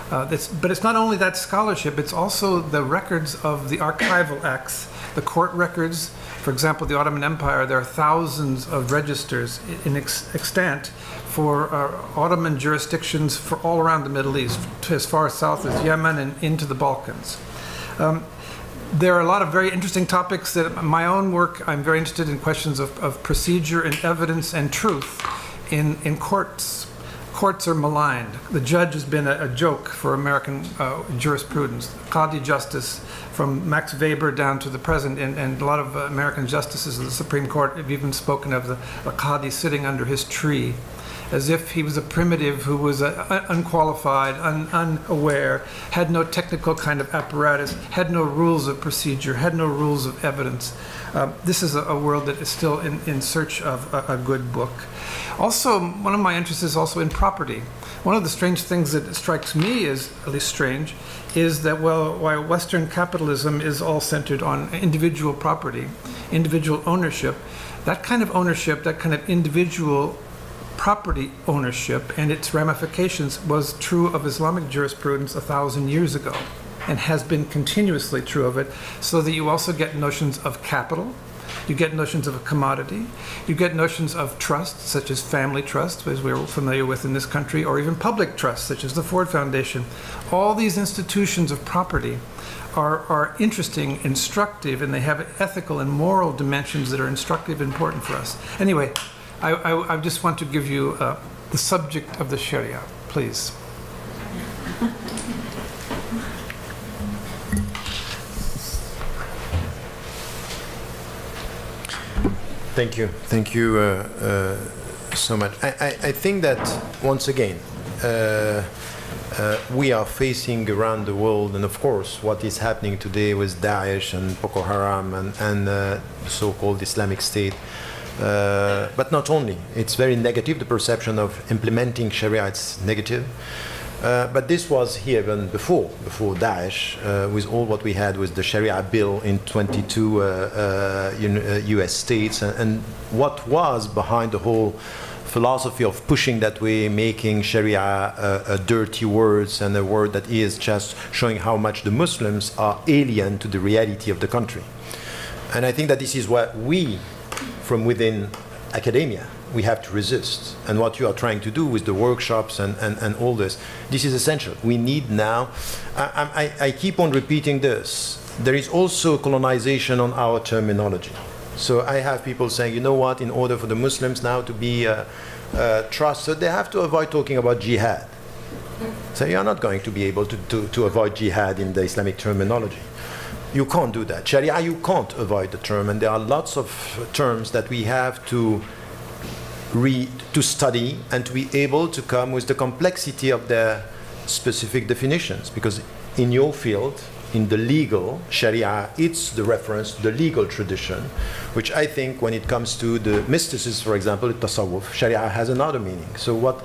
But it's not only that scholarship, it's also the records of the archival acts, the court records. For example, the Ottoman Empire, there are thousands of registers in extant for Ottoman jurisdictions for all around the Middle East, as far south as Yemen and into the Balkans. There are a lot of very interesting topics that my own work, I'm very interested in questions of procedure and evidence and truth in courts. Courts are maligned. The judge has been a joke for American jurisprudence. Qadi justice, from Max Weber down to the present, and a lot of American justices of the Supreme Court have even spoken of a Qadi sitting under his tree, as if he was a primitive who was unqualified, unaware, had no technical kind of apparatus, had no rules of procedure, had no rules of evidence. This is a world that is still in search of a good book. Also, one of my interests is also in property. One of the strange things that strikes me as at least strange is that, well, while Western capitalism is all centered on individual property, individual ownership, that kind of ownership, that kind of individual property ownership and its ramifications was true of Islamic jurisprudence 1,000 years ago and has been continuously true of it, so that you also get notions of capital, you get notions of a commodity, you get notions of trust, such as family trust, as we're familiar with in this country, or even public trust, such as the Ford Foundation. All these institutions of property are interesting, instructive, and they have ethical and moral dimensions that are instructive and important for us. Anyway, I just want to give you the subject of the Sharia, please. Thank you. Thank you so much. I think that, once again, we are facing around the world, and of course, what is happening today with Daesh and Boko Haram and the so-called Islamic State. But not only. It's very negative. The perception of implementing Sharia, it's negative. But this was here even before Daesh, with all what we had with the Sharia bill in 22 US states, and what was behind the whole philosophy of pushing that way, making Sharia a dirty word and a word that is just showing how much the Muslims are alien to the reality of the country. And I think that this is what we, from within academia, we have to resist. And what you are trying to do with the workshops and all this is essential. We need now, I keep on repeating this, there is also colonization on our terminology. So I have people saying, you know what, in order for the Muslims now to be trusted, they have to avoid talking about jihad. So you're not going to be able to avoid jihad in the Islamic terminology. You can't do that. Sharia, you can't avoid the term, and there are lots of terms that we have to read, to study, and to be able to come with the complexity of their specific definitions. Because in your field, in the legal, Sharia, it's the reference to the legal tradition, which I think when it comes to the mysticism, for example, the Tasawwuf, Sharia has another meaning. So what,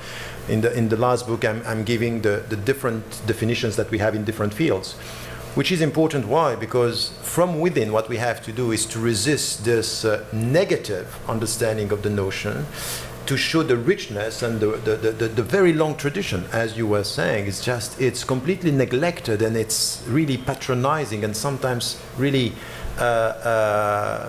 in the last book, I'm giving the different definitions that we have in different fields. Which is important. Why? Because from within, what we have to do is to resist this negative understanding of the notion, to show the richness and the very long tradition, as you were saying. It's completely neglected, and it's really patronizing, and sometimes really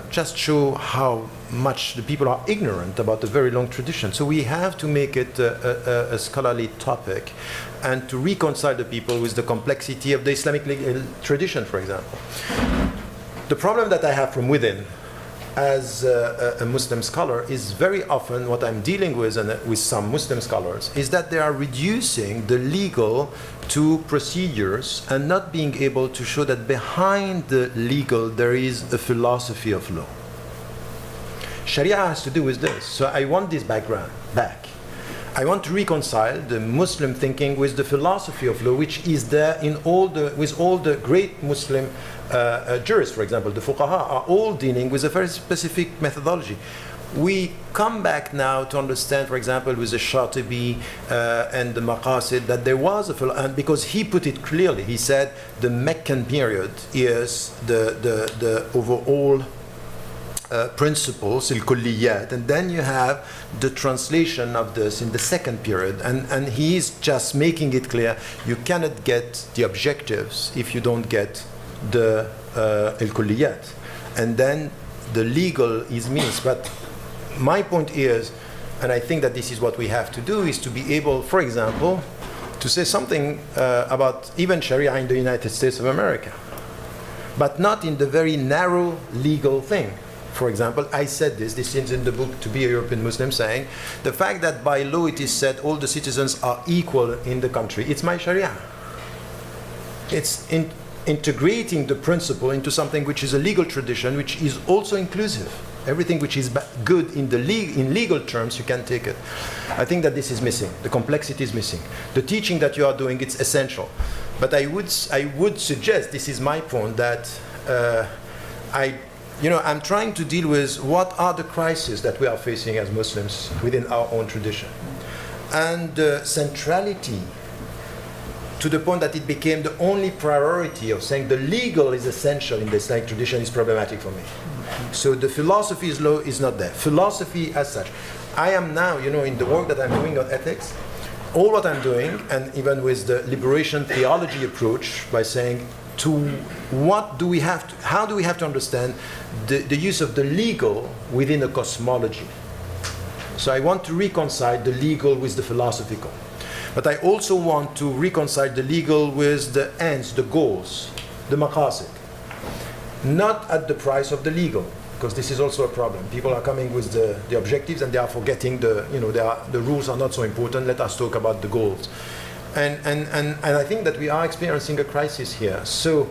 just show how much the people are ignorant about the very long tradition. So we have to make it a scholarly topic, and to reconcile the people with the complexity of the Islamic tradition, for example. The problem that I have from within as a Muslim scholar is very often what I'm dealing with, and with some Muslim scholars, is that they are reducing the legal to procedures and not being able to show that behind the legal there is a philosophy of law. Sharia has to do with this. So I want this background back. I want to reconcile the Muslim thinking with the philosophy of law, which is there in with all the great Muslim jurists, for example, the fuqaha, are all dealing with a very specific methodology. We come back now to understand, for example, with the Shatibi and the Maqasid, that there was and because he put it clearly, he said the Meccan period is the overall principles, al-kulliyat, and then you have the translation of this in the second period, and he's just making it clear you cannot get the objectives if you don't get the al-kulliyat, and then the legal is means. But my point is, and I think that this is what we have to do, is to be able, for example, to say something about even Sharia in the United States of America, but not in the very narrow legal thing. For example, I said this is in the book To Be a European Muslim, saying the fact that by law it is said all the citizens are equal in the country, it's my Sharia. It's integrating the principle into something which is a legal tradition, which is also inclusive. Everything which is good in in legal terms, you can take it. I think that this is missing. The complexity is missing. The teaching that you are doing, it's essential. But I would suggest, this is my point, that I'm trying to deal with what are the crises that we are facing as Muslims within our own tradition. And the centrality to the point that it became the only priority of saying the legal is essential in the Islamic tradition is problematic for me. So the philosophy is low, is not there. Philosophy as such. I am now, in the work that I'm doing on ethics, all what I'm doing, and even with the liberation theology approach, by saying how do we have to understand the use of the legal within a cosmology. So I want to reconcile the legal with the philosophical. But I also want to reconcile the legal with the ends, the goals, the maqasid. Not at the price of the legal, because this is also a problem. People are coming with the objectives and they are forgetting the rules are not so important. Let us talk about the goals. And I think that we are experiencing a crisis here. So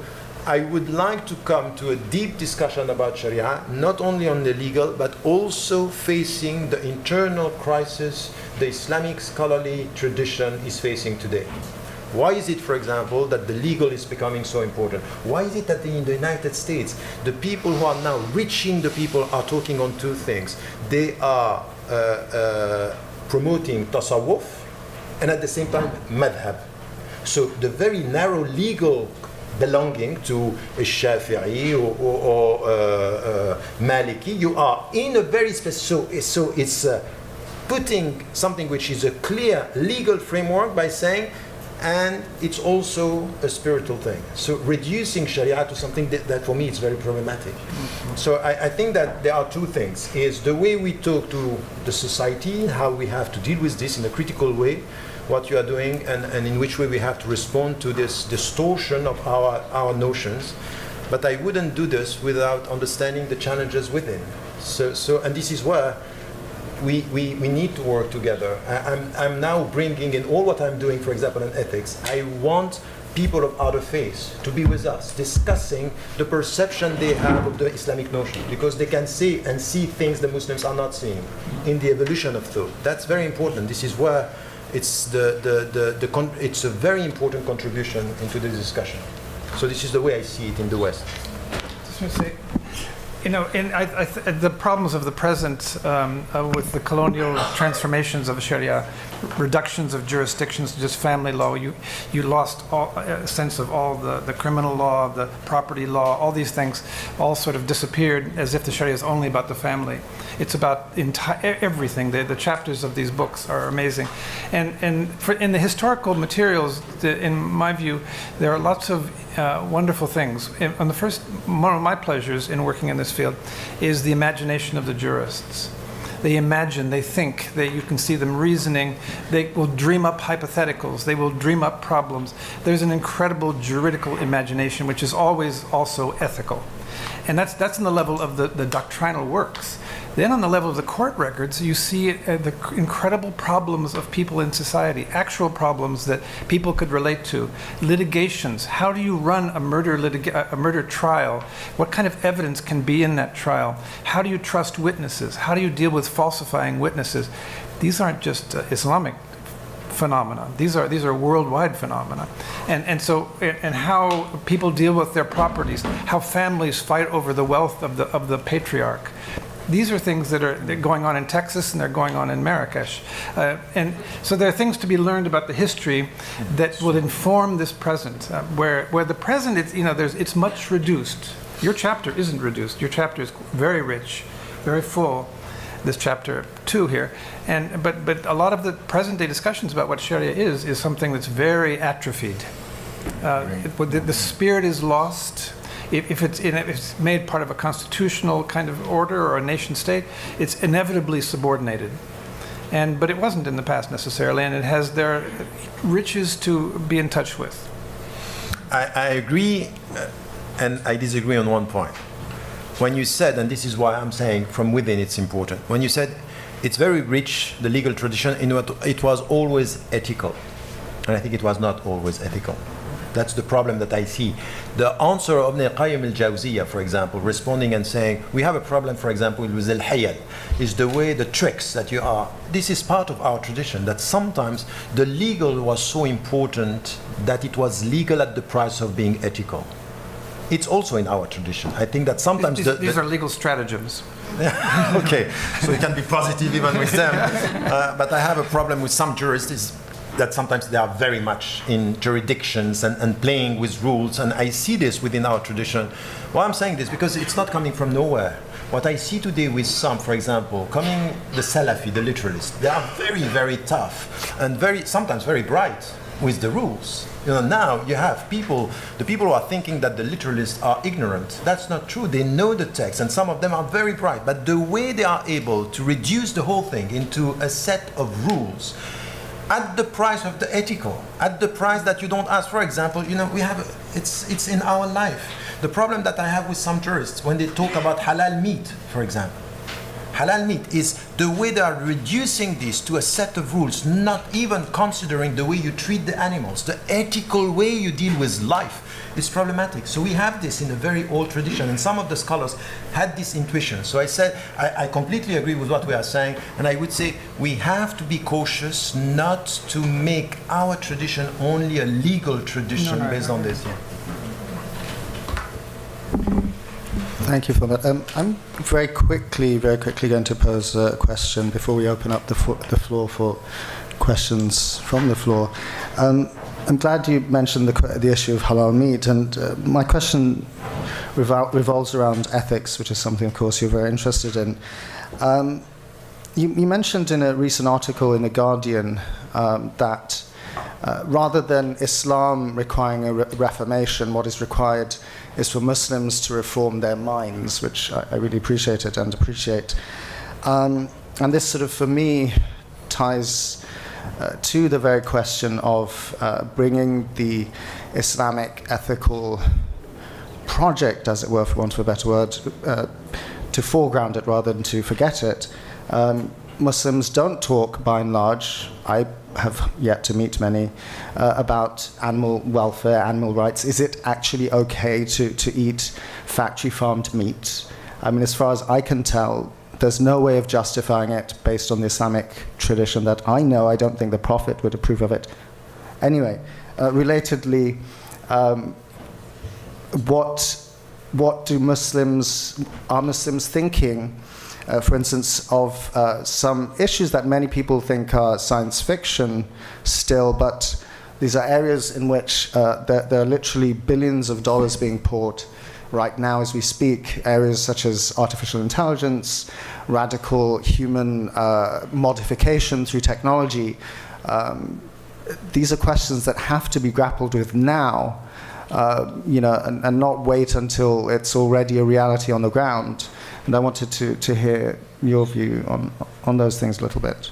I would like to come to a deep discussion about Sharia, not only on the legal, but also facing the internal crisis the Islamic scholarly tradition is facing today. Why is it, for example, that the legal is becoming so important? Why is it that in the United States, the people who are now reaching the people are talking on two things? They are promoting tasawwuf and at the same time madhab. So the very narrow legal belonging to a Shafi'i or Maliki, you are in a very specific, so it's putting something which is a clear legal framework by saying, and it's also a spiritual thing. So reducing Sharia to something that for me is very problematic. So I think that there are two things, is the way we talk to the society, how we have to deal with this in a critical way, what you are doing, and in which way we have to respond to this distortion of our notions. But I wouldn't do this without understanding the challenges within. So and this is where we need to work together. I'm now bringing in all what I'm doing, for example, in ethics. I want people of other faiths to be with us, discussing the perception they have of the Islamic notion, because they can see things the Muslims are not seeing in the evolution of thought. That's very important. This is where it's it's a very important contribution into the discussion. So this is the way I see it in the West. Just want to say, the problems of the present with the colonial transformations of Sharia, reductions of jurisdictions to just family law, you lost a sense of all the criminal law, the property law, all these things all sort of disappeared as if the Sharia is only about the family. It's about everything. The chapters of these books are amazing. And in the historical materials, in my view, there are lots of wonderful things. And one of my pleasures in working in this field is the imagination of the jurists. They imagine, they think, you can see them reasoning. They will dream up hypotheticals. They will dream up problems. There's an incredible juridical imagination, which is always also ethical. And that's in the level of the doctrinal works. Then on the level of the court records, you see the incredible problems of people in society, actual problems that people could relate to. Litigations. How do you run a murder trial? What kind of evidence can be in that trial? How do you trust witnesses? How do you deal with falsifying witnesses? These aren't just Islamic phenomena. These are worldwide phenomena. And how people deal with their properties, how families fight over the wealth of the patriarch. These are things that are going on in Texas and they're going on in Marrakesh. And so there are things to be learned about the history that will inform this present, where the present, it's much reduced. Your chapter isn't reduced. Your chapter is very rich, very full. This chapter 2 here, but a lot of the present-day discussions about what Sharia is something that's very atrophied. The spirit is lost. If it's made part of a constitutional kind of order or a nation-state, it's inevitably subordinated. But it wasn't in the past necessarily, and it has their riches to be in touch with. I agree, and I disagree on one point. When you said, and this is why I'm saying from within it's important, when you said it's very rich, the legal tradition, it was always ethical. And I think it was not always ethical. That's the problem that I see. The answer of Ibn Qayyim al-Jawziyah, for example, responding and saying, we have a problem, for example, with al-Hayal, is the way the tricks that you are. This is part of our tradition, that sometimes the legal was so important that it was legal at the price of being ethical. It's also in our tradition. I think that sometimes these are legal stratagems. Okay, so you can be positive even with them. But I have a problem with some jurists is that sometimes they are very much in jurisdictions and playing with rules. And I see this within our tradition. Why I'm saying this? Because it's not coming from nowhere. What I see today with some, for example, the Salafi, the literalists, they are very, very tough and sometimes very bright with the rules. Now you have the people who are thinking that the literalists are ignorant. That's not true. They know the text, and some of them are very bright. But the way they are able to reduce the whole thing into a set of rules, at the price of the ethical, at the price that you don't ask. For example, we have it's in our life. The problem that I have with some jurists when they talk about halal meat, for example. Halal meat is the way they are reducing this to a set of rules, not even considering the way you treat the animals, the ethical way you deal with life is problematic. So we have this in a very old tradition, and some of the scholars had this intuition. So I said, I completely agree with what we are saying, and I would say we have to be cautious not to make our tradition only a legal tradition based on this. Yeah. Thank you for that. I'm very quickly going to pose a question before we open up the floor for questions from the floor. I'm glad you mentioned the issue of halal meat, and my question revolves around ethics, which is something, of course, you're very interested in. You mentioned in a recent article in The Guardian that rather than Islam requiring a reformation, what is required is for Muslims to reform their minds, which I really appreciated and appreciate. And this sort of, for me, ties to the very question of bringing the Islamic ethical project, as it were, for want of a better word, to foreground it rather than to forget it. Muslims don't talk, by and large, I have yet to meet many, about animal welfare, animal rights. Is it actually okay to eat factory-farmed meat? I mean, as far as I can tell, there's no way of justifying it based on the Islamic tradition that I know. I don't think the Prophet would approve of it. Anyway, relatedly, what are Muslims thinking, for instance, of some issues that many people think are science fiction still, but these are areas in which there are literally billions of dollars being poured right now as we speak, areas such as artificial intelligence, radical human modification through technology. These are questions that have to be grappled with now, and not wait until it's already a reality on the ground. And I wanted to hear your view on those things a little bit.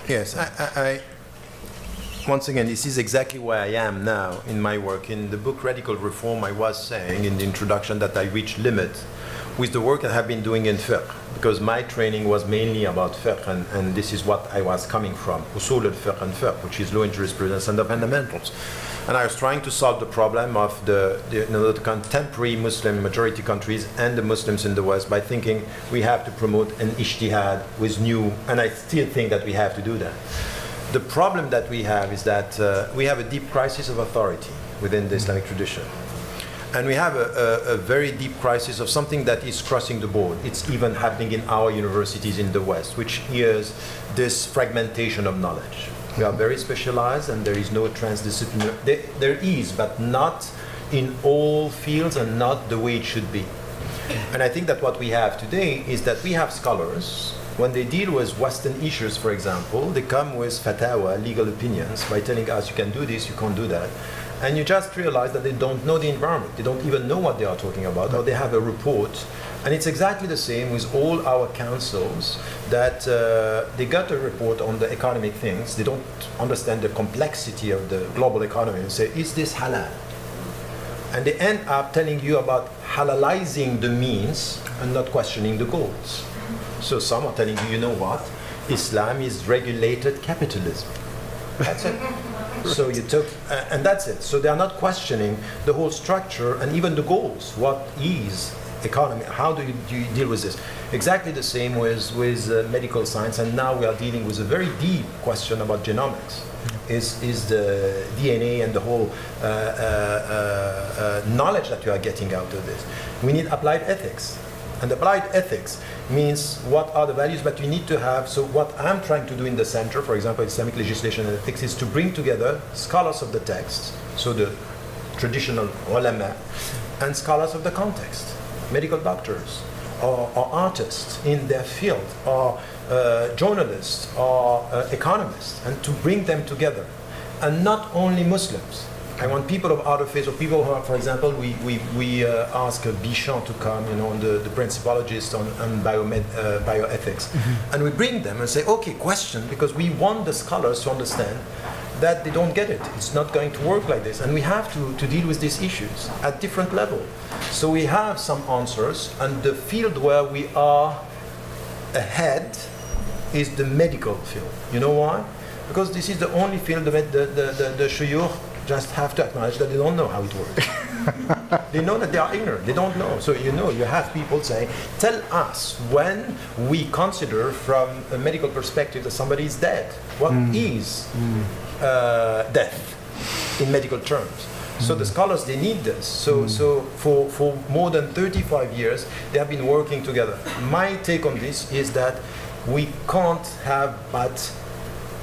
Yes, I once again, this is exactly where I am now in my work. In the book Radical Reform, I was saying in the introduction that I reached limit with the work I have been doing in fiqh, because my training was mainly about fiqh, and this is what I was coming from, usul al-fiqh and fiqh, which is law and jurisprudence and the fundamentals. And I was trying to solve the problem of the contemporary Muslim majority countries and the Muslims in the West by thinking we have to promote an ijtihad with new, and I still think that we have to do that. The problem that we have is that we have a deep crisis of authority within the Islamic tradition. And we have a very deep crisis of something that is crossing the board. It's even happening in our universities in the West, which is this fragmentation of knowledge. We are very specialized and there is no transdisciplinary. There is, but not in all fields and not the way it should be. And I think that what we have today is that we have scholars, when they deal with Western issues, for example, they come with fatwa, legal opinions, by telling us you can do this, you can't do that. And you just realize that they don't know the environment. They don't even know what they are talking about, or they have a report. And it's exactly the same with all our councils, that they got a report on the economic things. They don't understand the complexity of the global economy and say, is this halal? And they end up telling you about halalizing the means and not questioning the goals. So some are telling you, you know what? Islam is regulated capitalism. That's it. So you took, and that's it. So they are not questioning the whole structure and even the goals. What is economy? How do you deal with this? Exactly the same with medical science. And now we are dealing with a very deep question about genomics. Is the DNA and the whole knowledge that you are getting out of this. We need applied ethics. And applied ethics means what are the values that you need to have. So what I'm trying to do in the center, for example, Islamic legislation and ethics, is to bring together scholars of the text, so the traditional ulama, and scholars of the context, medical doctors, or artists in their field, or journalists, or economists, and to bring them together. And not only Muslims. I want people of other faiths, or people who are, for example, we ask Bichamp to come, the principologist on bioethics. Mm-hmm. And we bring them and say, okay, question, because we want the scholars to understand that they don't get it. It's not going to work like this. And we have to deal with these issues at different levels. So we have some answers, and the field where we are ahead is the medical field. You know why? Because this is the only field that the shuyukh just have to acknowledge that they don't know how it works. They know that they are ignorant. They don't know. So you have people saying, tell us when we consider from a medical perspective that somebody is dead. What is death in medical terms? So the scholars, they need this. So for more than 35 years, they have been working together. My take on this is that we can't have but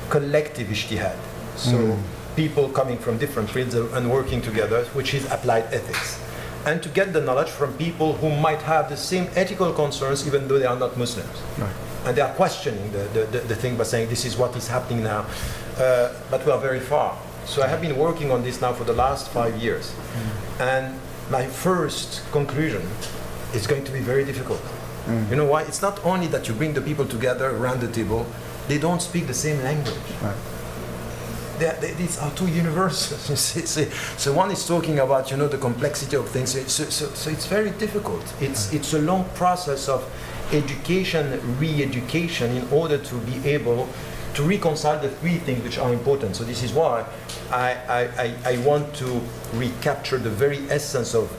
collective ijtihad. So people coming from different fields and working together, which is applied ethics. And to get the knowledge from people who might have the same ethical concerns even though they are not Muslims. Right. And they are questioning the thing by saying this is what is happening now. But we are very far. So I have been working on this now for the last 5 years. And my first conclusion is going to be very difficult. You know why? It's not only that you bring the people together around the table, they don't speak the same language. Right. These are two universes. So one is talking about the complexity of things. So it's very difficult. It's a long process of education, re-education, in order to be able to reconcile the three things which are important. So this is why I want to recapture the very essence of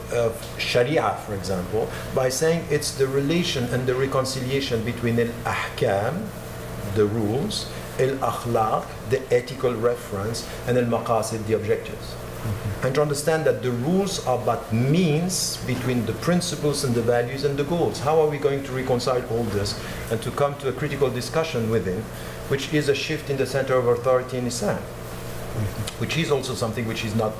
Sharia, for example, by saying it's the relation and the reconciliation between al-ahkam, the rules, al-akhlaq, the ethical reference, and al-maqasid, the objectives. And to understand that the rules are but means between the principles and the values and the goals. How are we going to reconcile all this and to come to a critical discussion within, which is a shift in the center of authority in Islam, which is also something which is not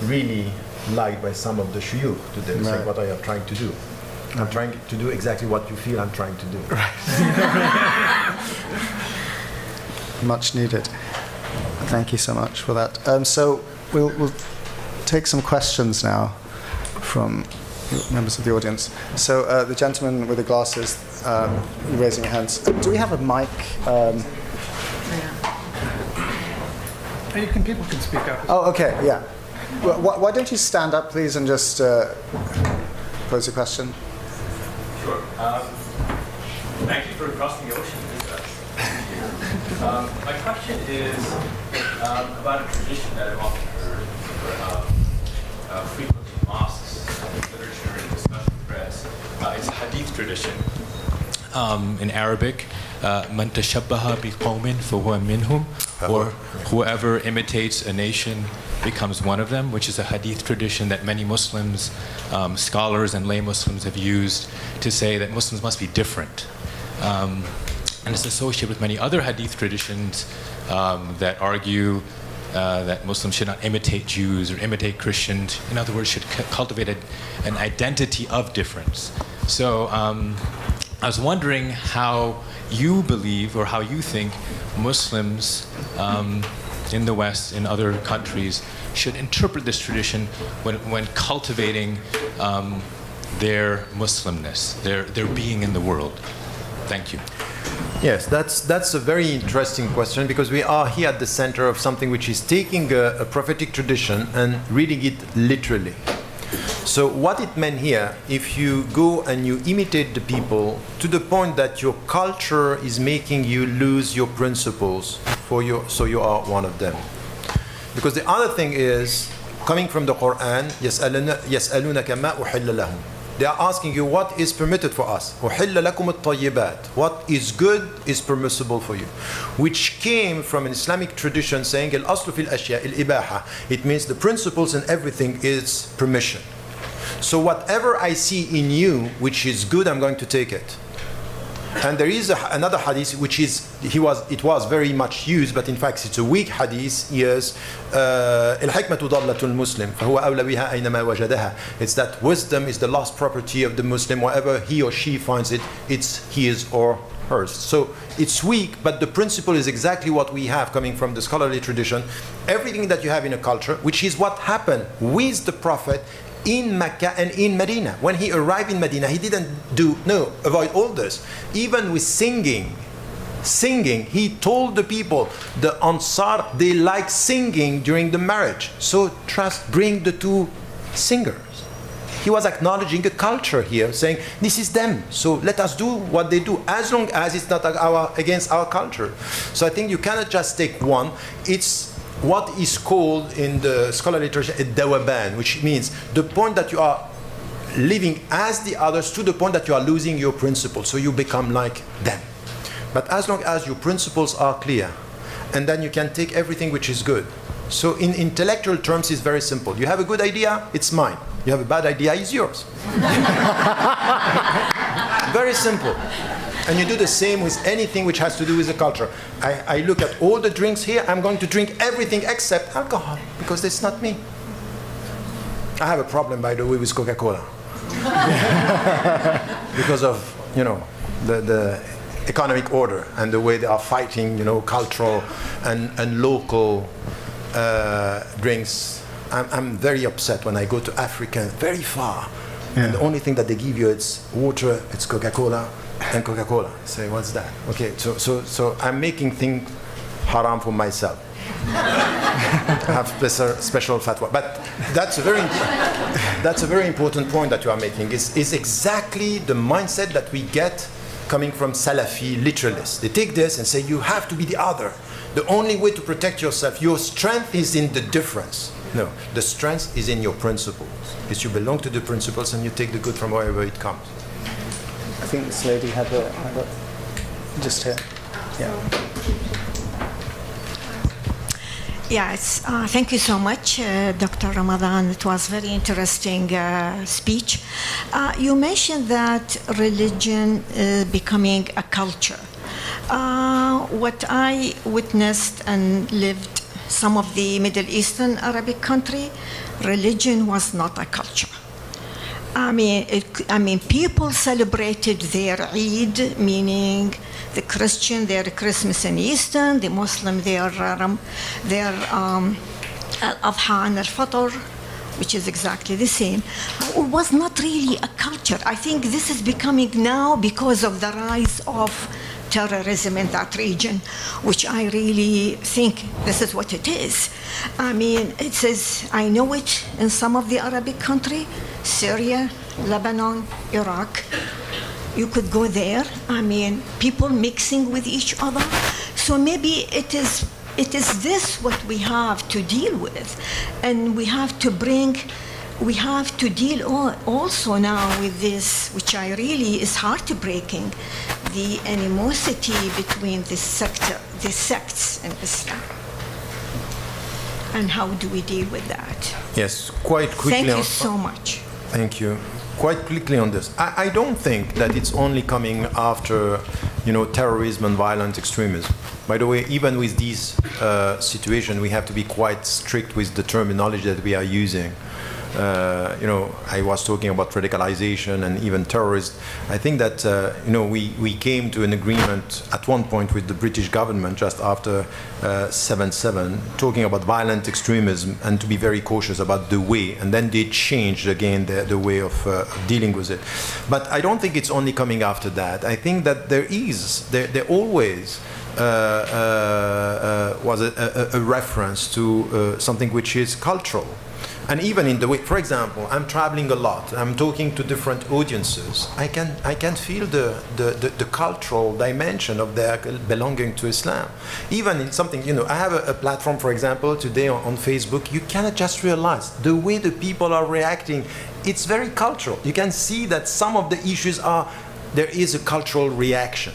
really liked by some of the shuyukh today. Right. Like what I am trying to do. I'm trying to do exactly what you feel I'm trying to do. Right. Much needed. Thank you so much for that. So we'll take some questions now from members of the audience. So the gentleman with the glasses, raising your hands. Do we have a mic? People can speak up. Oh, okay, yeah. Well, why don't you stand up, please, and just pose a question? Sure. Thank you for crossing the ocean with us. My question is about a tradition that I've often heard frequently in mosques, literature, and discussion press. It's a hadith tradition. In Arabic, man tashabbaha biqawmin fahuwa minhum, or whoever imitates a nation becomes one of them, which is a hadith tradition that many Muslims, scholars and lay Muslims have used to say that Muslims must be different. And it's associated with many other hadith traditions that argue that Muslims should not imitate Jews or imitate Christians. In other words, should cultivate an identity of difference. So I was wondering how you believe or how you think Muslims in the West, in other countries, should interpret this tradition when cultivating their Muslimness, their being in the world. Thank you. Yes, that's a very interesting question, because we are here at the center of something which is taking a prophetic tradition and reading it literally. So what it meant here, if you go and you imitate the people to the point that your culture is making you lose your principles, so you are one of them. Because the other thing is, coming from the Quran, يَسْأَلُونَكَ مَا أُحِلَّ لَهُمْ. They are asking you what is permitted for us. أُحِلَّ لَكُمُ الطَّيِّبَاتِ. What is good is permissible for you. Which came from an Islamic tradition saying الْأَصْلُ فِي الْأَشْيَاءِ الْإِبَاحَةِ. It means the principles in everything is permission. So whatever I see in you which is good, I'm going to take it. And there is another hadith which is, it was very much used, but in fact it's a weak hadith. Yes, الحكمة ضالة المسلم فهو أولى بها أينما وجدها. It's that wisdom is the lost property of the Muslim. Wherever he or she finds it, it's his or hers. So it's weak, but the principle is exactly what we have coming from the scholarly tradition. Everything that you have in a culture, which is what happened with the Prophet in Mecca and in Medina. When he arrived in Medina, he didn't avoid all this. Even with singing, he told the people, the Ansar, they like singing during the marriage. So bring the two singers. He was acknowledging a culture here, saying, this is them, so let us do what they do, as long as it's not against our culture. So I think you cannot just take one. It's what is called in the scholarly literature a dawaban, which means the point that you are living as the others to the point that you are losing your principles, so you become like them. But as long as your principles are clear, and then you can take everything which is good. So in intellectual terms, it's very simple. You have a good idea, it's mine. You have a bad idea, it's yours. Very simple. And you do the same with anything which has to do with the culture. I look at all the drinks here, I'm going to drink everything except alcohol, because it's not me. I have a problem, by the way, with Coca-Cola. Because of, the economic order and the way they are fighting, cultural and local drinks. I'm very upset when I go to Africa, very far. Yeah. And the only thing that they give you is water, it's Coca-Cola, and Coca-Cola. I say, what's that? Okay, so I'm making things haram for myself. I have special fatwa. But that's a very important point that you are making. Is exactly the mindset that we get coming from Salafi literalists. They take this and say, you have to be the other. The only way to protect yourself, your strength is in the difference. No, the strength is in your principles. Because you belong to the principles and you take the good from wherever it comes. I think this lady had her hand up just here. Yeah. Yes, thank you so much, Dr. Ramadan. It was very interesting speech. You mentioned that religion is becoming a culture. What I witnessed and lived some of the Middle Eastern Arabic country, religion was not a culture. I mean, people celebrated their Eid, meaning the Christian their Christmas and Easter, the Muslim their Al-Adha and Al-Fitr, which is exactly the same. It was not really a culture. I think this is becoming now because of the rise of terrorism in that region, which I really think this is what it is. I mean, it says, I know it in some of the Arabic countries, Syria, Lebanon, Iraq. You could go there. I mean, people mixing with each other. So maybe it is this what we have to deal with, and we have to deal also now with this, which I really is heartbreaking, the animosity between the sects in Islam. And how do we deal with that? Yes, quite quickly. Thank you so much. Thank you. Quite quickly on this. I don't think that it's only coming after, terrorism and violent extremism. By the way, even with these situations, we have to be quite strict with the terminology that we are using. I was talking about radicalization and even terrorists. I think that, we came to an agreement at one point with the British government just after 7/7, talking about violent extremism and to be very cautious about the way. And then they changed again the way of dealing with it. But I don't think it's only coming after that. I think that there always was a reference to something which is cultural. And even in the way, for example, I'm traveling a lot. I'm talking to different audiences. I can feel the cultural dimension of their belonging to Islam. Even in something, I have a platform, for example, today on Facebook. You cannot just realize the way the people are reacting. It's very cultural. You can see that some of the issues there is a cultural reaction.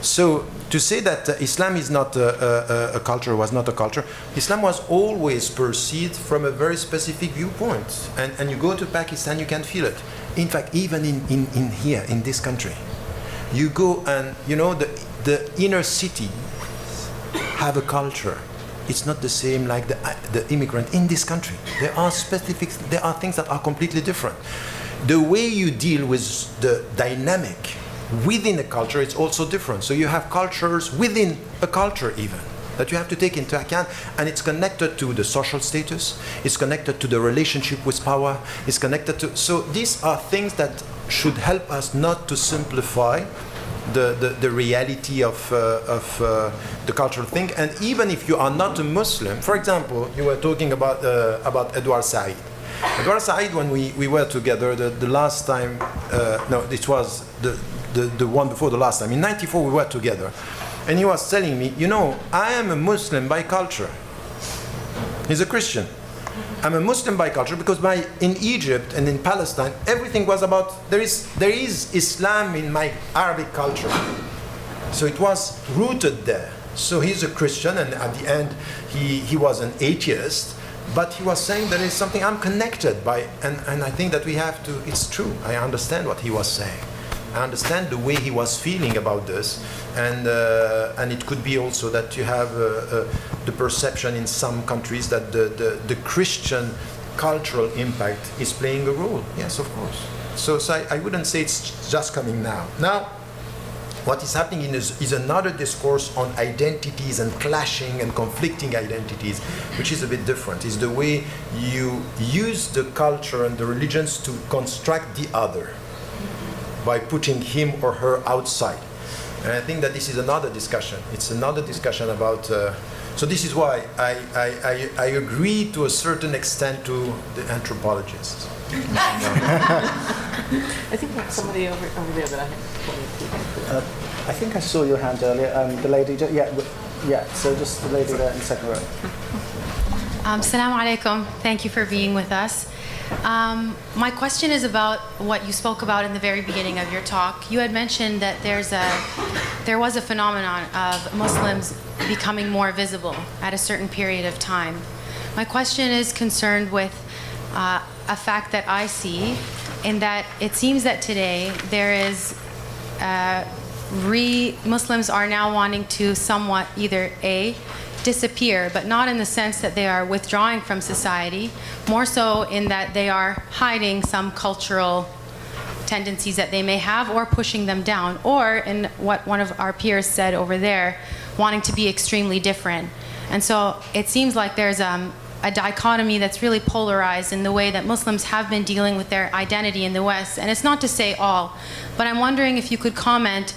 So to say that Islam is not a culture, was not a culture, Islam was always perceived from a very specific viewpoint. And you go to Pakistan, you can feel it. In fact, even in here, in this country, you go and, the inner city have a culture. It's not the same like the immigrant in this country. There are things that are completely different. The way you deal with the dynamic within a culture, it's also different. So you have cultures within a culture even that you have to take into account, and it's connected to the social status, it's connected to the relationship with power, it's connected to... So these are things that should help us not to simplify the reality of the cultural thing. And even if you are not a Muslim, for example, you were talking about Edward Said. Edward Said, when we were together the last time, it was the one before the last time. In '94 we were together, and he was telling me, I am a Muslim by culture. He's a Christian. I'm a Muslim by culture because in Egypt and in Palestine, everything was about, there is Islam in my Arabic culture. So it was rooted there. So he's a Christian, and at the end he was an atheist. But he was saying there is something I'm connected by, and I think that we have to, it's true, I understand what he was saying. I understand the way he was feeling about this, and it could be also that you have the perception in some countries that the Christian cultural impact is playing a role. Yes, of course. So I wouldn't say it's just coming now. Now, what is happening is another discourse on identities and clashing and conflicting identities, which is a bit different. It's the way you use the culture and the religions to construct the other by putting him or her outside. And I think that this is another discussion. It's another discussion about... so this is why I agree to a certain extent to the anthropologists. I think that's somebody over there that I had pointed to. I think I saw your hand earlier. The lady, so just the lady there in the second row. Assalamu alaikum. Thank you for being with us. My question is about what you spoke about in the very beginning of your talk. You had mentioned that there was a phenomenon of Muslims becoming more visible at a certain period of time. My question is concerned with a fact that I see, in that it seems that today there is Muslims are now wanting to somewhat either disappear, but not in the sense that they are withdrawing from society, more so in that they are hiding some cultural tendencies that they may have or pushing them down, or in what one of our peers said over there, wanting to be extremely different. And so it seems like there's a dichotomy that's really polarized in the way that Muslims have been dealing with their identity in the West. And it's not to say all, but I'm wondering if you could comment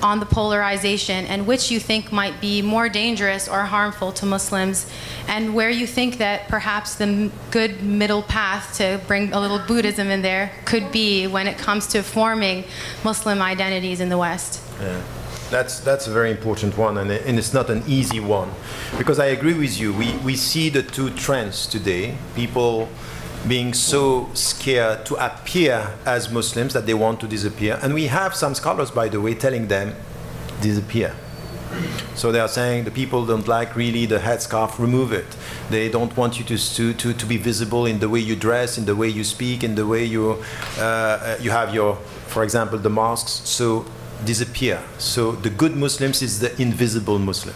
on the polarization and which you think might be more dangerous or harmful to Muslims, and where you think that perhaps the good middle path, to bring a little Buddhism in there, could be when it comes to forming Muslim identities in the West. Yeah. That's a very important one, and it's not an easy one, because I agree with you. We see the two trends today, people being so scared to appear as Muslims that they want to disappear. And we have some scholars, by the way, telling them, disappear. So they are saying the people don't like really the headscarf, remove it. They don't want you to be visible in the way you dress, in the way you speak, in the way you have your, for example, the masks. So disappear. So the good Muslims is the invisible Muslim.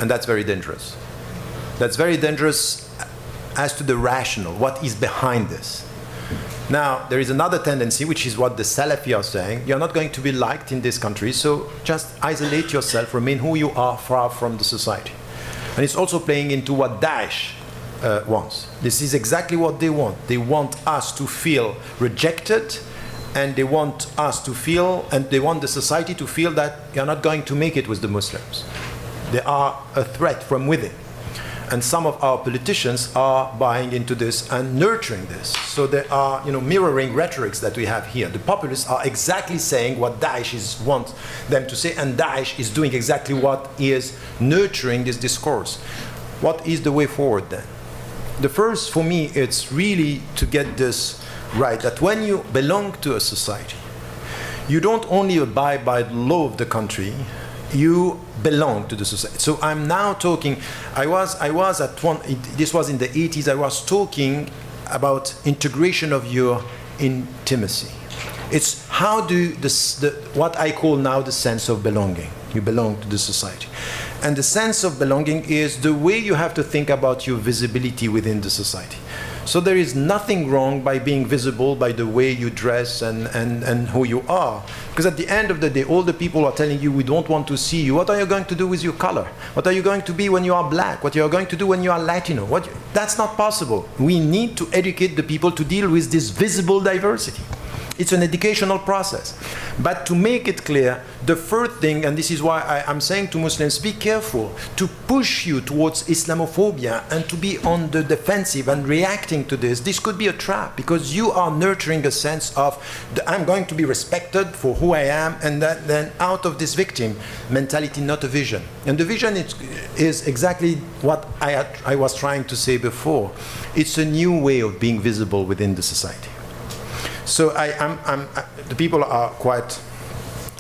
And that's very dangerous. That's very dangerous as to the rational, what is behind this. Now, there is another tendency, which is what the Salafi are saying. You're not going to be liked in this country, so just isolate yourself, remain who you are, far from the society. And it's also playing into what Daesh wants. This is exactly what they want. They want us to feel rejected, and they want us to feel, and they want the society to feel that you're not going to make it with the Muslims. They are a threat from within. And some of our politicians are buying into this and nurturing this. So there are, mirroring rhetorics that we have here. The populists are exactly saying what Daesh wants them to say, and Daesh is doing exactly what is nurturing this discourse. What is the way forward then? The first, for me, it's really to get this right, that when you belong to a society, you don't only abide by the law of the country, you belong to the society. So I'm now talking, I was at one, this was in the 80s, I was talking about integration of your intimacy. It's how do what I call now the sense of belonging. You belong to the society. And the sense of belonging is the way you have to think about your visibility within the society. So there is nothing wrong by being visible by the way you dress and who you are. Because at the end of the day, all the people are telling you, we don't want to see you. What are you going to do with your color? What are you going to be when you are black? What are you going to do when you are Latino? That's not possible. We need to educate the people to deal with this visible diversity. It's an educational process. But to make it clear, the first thing, and this is why I'm saying to Muslims, be careful to push you towards Islamophobia and to be on the defensive and reacting to this. This could be a trap, because you are nurturing a sense of, I'm going to be respected for who I am, and then out of this victim mentality, not a vision. And the vision is exactly what I was trying to say before. It's a new way of being visible within the society. So the people are quite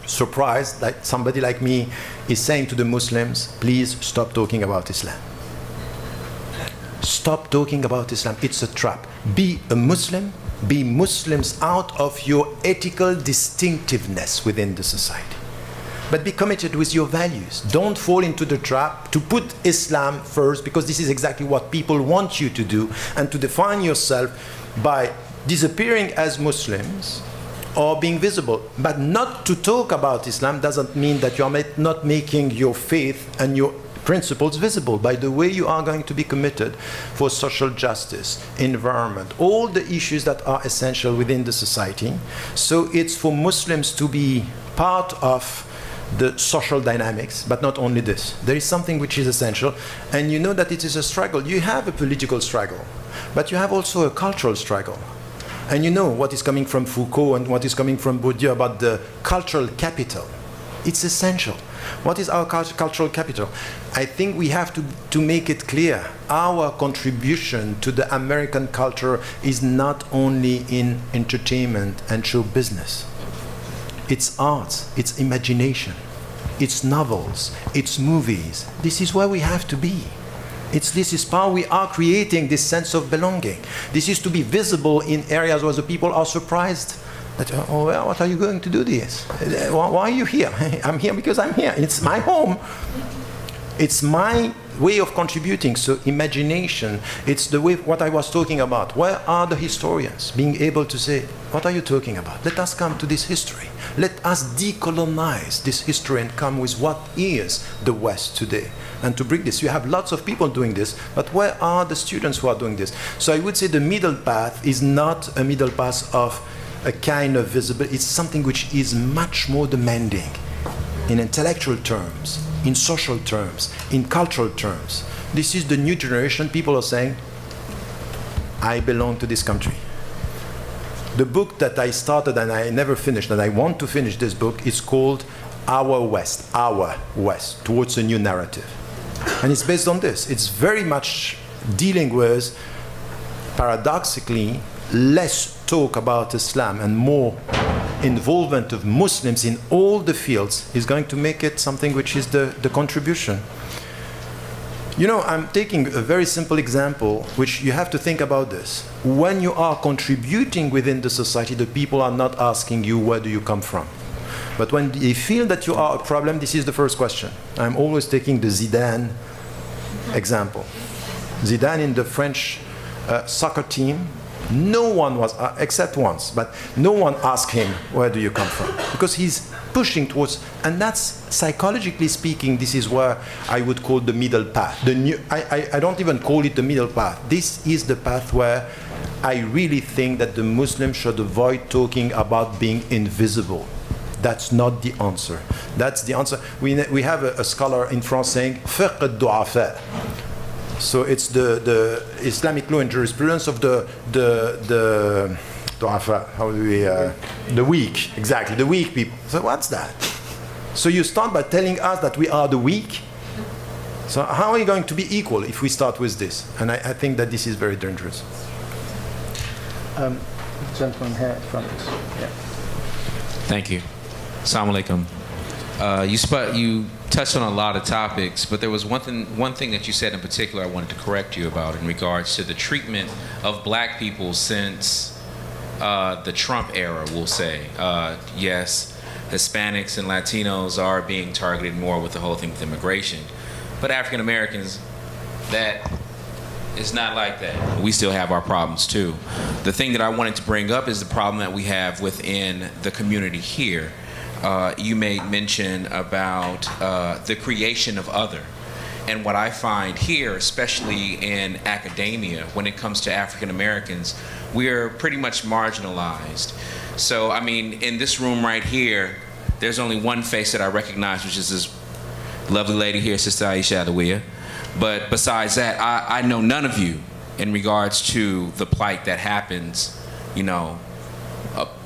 surprised that somebody like me is saying to the Muslims, please stop talking about Islam. Stop talking about Islam. It's a trap. Be a Muslim. Be Muslims out of your ethical distinctiveness within the society. But be committed with your values. Don't fall into the trap to put Islam first, because this is exactly what people want you to do, and to define yourself by disappearing as Muslims or being visible. But not to talk about Islam doesn't mean that you're not making your faith and your principles visible by the way you are going to be committed for social justice, environment, all the issues that are essential within the society. So it's for Muslims to be part of the social dynamics, but not only this. There is something which is essential, and you know that it is a struggle. You have a political struggle, but you have also a cultural struggle. And you know what is coming from Foucault and what is coming from Bourdieu about the cultural capital. It's essential. What is our cultural capital? I think we have to make it clear. Our contribution to the American culture is not only in entertainment and show business. It's arts, it's imagination, it's novels, it's movies. This is where we have to be. This is how we are creating this sense of belonging. This is to be visible in areas where the people are surprised that, oh, well, what are you going to do this? Why are you here? I'm here because I'm here. It's my home. It's my way of contributing. So imagination, it's the way, what I was talking about. Where are the historians being able to say, what are you talking about? Let us come to this history. Let us decolonize this history and come with what is the West today. And to bring this, you have lots of people doing this, but where are the students who are doing this? So I would say the middle path is not a middle path of a kind of visibility. It's something which is much more demanding. in intellectual terms, in social terms, in cultural terms. This is the new generation. People are saying, I belong to this country. The book that I started and I never finished, and I want to finish this book, is called Our West, Towards a New Narrative. And it's based on this. It's very much dealing with, paradoxically, less talk about Islam and more involvement of Muslims in all the fields is going to make it something which is the contribution. You know, I'm taking a very simple example, which you have to think about this. When you are contributing within the society, the people are not asking you, where do you come from? But when they feel that you are a problem, this is the first question. I'm always taking the Zidane example. Zidane in the French soccer team, no one was, except once, but no one asked him, where do you come from? Because he's pushing towards, and that's, psychologically speaking, this is where I would call the middle path. I don't even call it the middle path. This is the path where I really think that the Muslims should avoid talking about being invisible. That's not the answer. That's the answer. We have a scholar in France saying, fiqh al-du'afa. So it's the Islamic law and jurisprudence of the du'afa, how do we, the weak, exactly, the weak people. So what's that? So you start by telling us that we are the weak? So how are we going to be equal if we start with this? And I think that this is very dangerous. Gentleman here in front. Yeah. Thank you. Assalamu alaikum. You touched on a lot of topics, but there was one thing that you said in particular I wanted to correct you about in regards to the treatment of black people since the Trump era, we'll say. Yes, Hispanics and Latinos are being targeted more with the whole thing with immigration, but African Americans, that is not like that. We still have our problems too. The thing that I wanted to bring up is the problem that we have within the community here. You made mention about the creation of other. And what I find here, especially in academia, when it comes to African Americans, we are pretty much marginalized. So, I mean, in this room right here, there's only one face that I recognize, which is this lovely lady here, Sister Aisha Adawiya. But besides that, I know none of you in regards to the plight that happens, you know,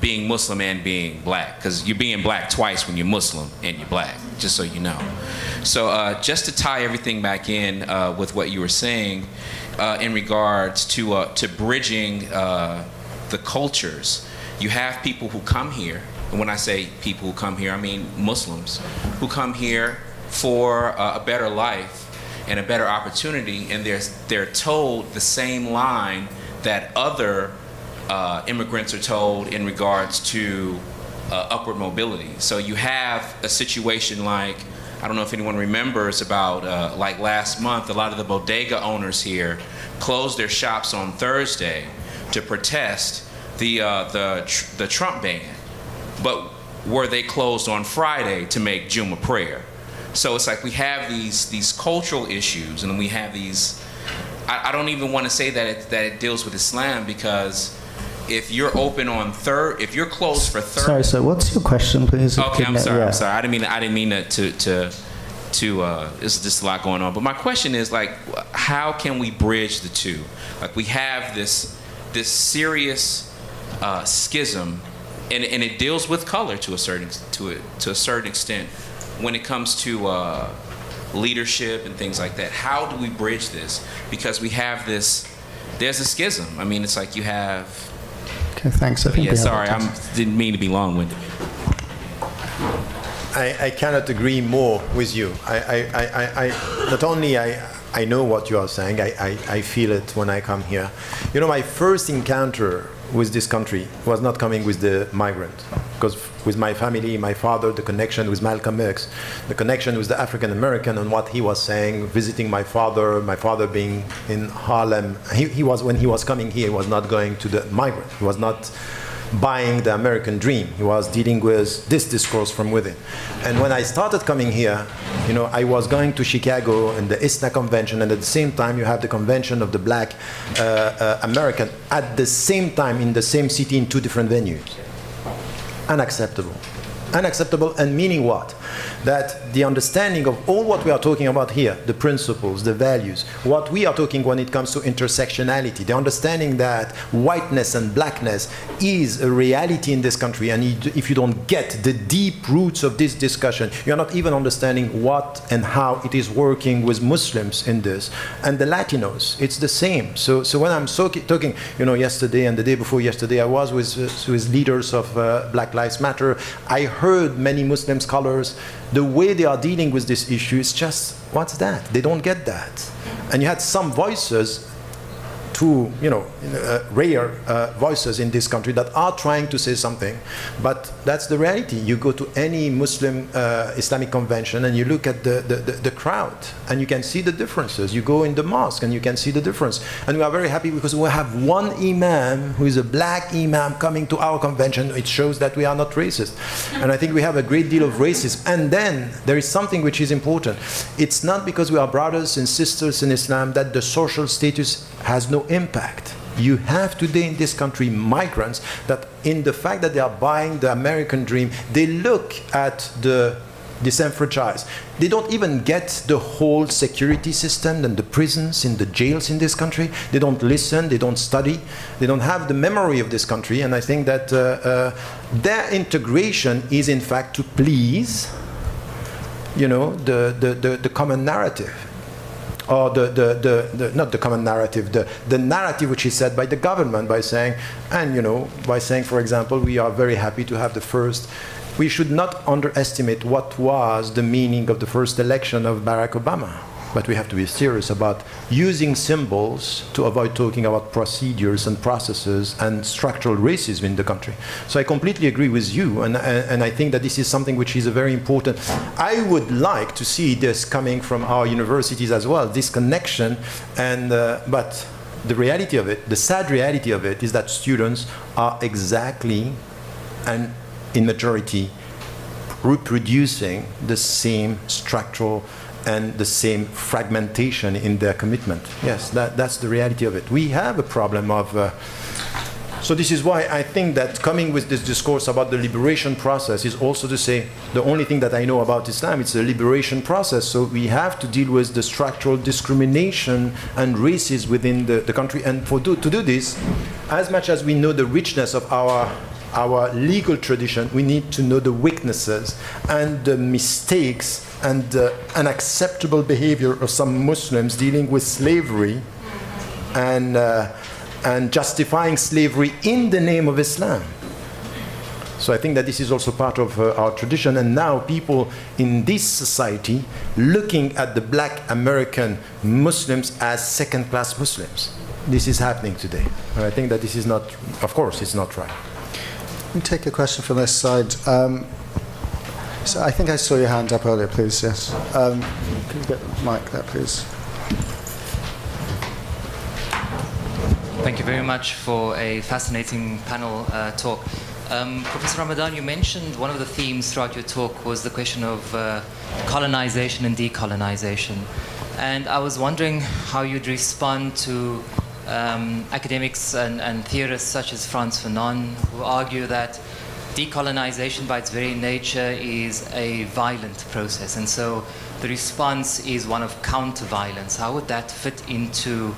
being Muslim and being black, because you're being black twice when you're Muslim and you're black, just so you know. So just to tie everything back in with what you were saying in regards to bridging the cultures, you have people who come here, and when I say people who come here, I mean Muslims, who come here for a better life and a better opportunity, and they're told the same line that other immigrants are told in regards to upward mobility. So you have a situation like, I don't know if anyone remembers about like last month, a lot of the bodega owners here closed their shops on Thursday to protest the Trump ban, but were they closed on Friday to make Jumu'ah prayer? So it's like we have these cultural issues, and then we have these. I don't even want to say that it deals with Islam, because if you're open on if you're closed for Thursday. Sorry, sir. What's your question, please? Okay, I'm sorry. I didn't mean to. It's just a lot going on. But my question is, like, how can we bridge the two? Like, we have this serious schism, and it deals with color to a certain extent when it comes to leadership and things like that. How do we bridge this? Because we have there's a schism. I mean, it's like you have. Okay, thanks. Sorry, didn't mean to be long-winded. I cannot agree more with you. Not only I know what you are saying, I feel it when I come here. You know, my first encounter with this country was not coming with the migrant, because with my family, my father, the connection with Malcolm X, the connection with the African American and what he was saying, visiting my father being in Harlem. When he was coming here, he was not going to the migrant. He was not buying the American dream. He was dealing with this discourse from within. And when I started coming here, you know, I was going to Chicago and the ISNA convention, and at the same time you have the convention of the black American at the same time in the same city in two different venues. Unacceptable. Unacceptable, and meaning what? that the understanding of all what we are talking about here, the principles, the values, what we are talking when it comes to intersectionality, the understanding that whiteness and blackness is a reality in this country, and if you don't get the deep roots of this discussion, you're not even understanding what and how it is working with Muslims in this. And the Latinos, it's the same. So when I'm talking, yesterday and the day before yesterday, I was with leaders of Black Lives Matter. I heard many Muslim scholars, the way they are dealing with this issue is just, what's that? They don't get that. And you had some voices, two, rare voices in this country that are trying to say something, but that's the reality. You go to any Muslim Islamic convention and you look at the crowd and you can see the differences. You go in the mosque and you can see the difference. And we are very happy because we have one imam who is a black imam coming to our convention. It shows that we are not racist. And I think we have a great deal of racism. And then there is something which is important. It's not because we are brothers and sisters in Islam that the social status has no impact. You have today in this country migrants that in the fact that they are buying the American dream, they look at the disenfranchised. They don't even get the whole security system and the prisons in the jails in this country. They don't listen, they don't study, they don't have the memory of this country. And I think that their integration is in fact to please, the common narrative. Or not the common narrative, the narrative which is set by the government by saying, for example, we are very happy to have the first. We should not underestimate what was the meaning of the first election of Barack Obama. But we have to be serious about using symbols to avoid talking about procedures and processes and structural racism in the country. So I completely agree with you, and I think that this is something which is very important. I would like to see this coming from our universities as well, this connection, but the reality of it, the sad reality of it, is that students are exactly, and in majority, reproducing the same structural and the same fragmentation in their commitment. Yes, that's the reality of it. We have a problem of... so this is why I think that coming with this discourse about the liberation process is also to say the only thing that I know about Islam, it's a liberation process. So we have to deal with the structural discrimination and racism within the country. And to do this, as much as we know the richness of our legal tradition, we need to know the weaknesses and the mistakes and the unacceptable behavior of some Muslims dealing with slavery and justifying slavery in the name of Islam. So I think that this is also part of our tradition, and now people in this society looking at the black American Muslims as second-class Muslims. This is happening today. And I think that this is not, of course, it's not right. Let me take a question from this side. So I think I saw your hand up earlier, please, yes. Can you get the mic there, please? Thank you very much for a fascinating panel talk. Professor Ramadan, you mentioned one of the themes throughout your talk was the question of colonization and decolonization. And I was wondering how you'd respond to academics and theorists such as Frantz Fanon, who argue that decolonization by its very nature is a violent process, and so the response is one of counter-violence. How would that fit into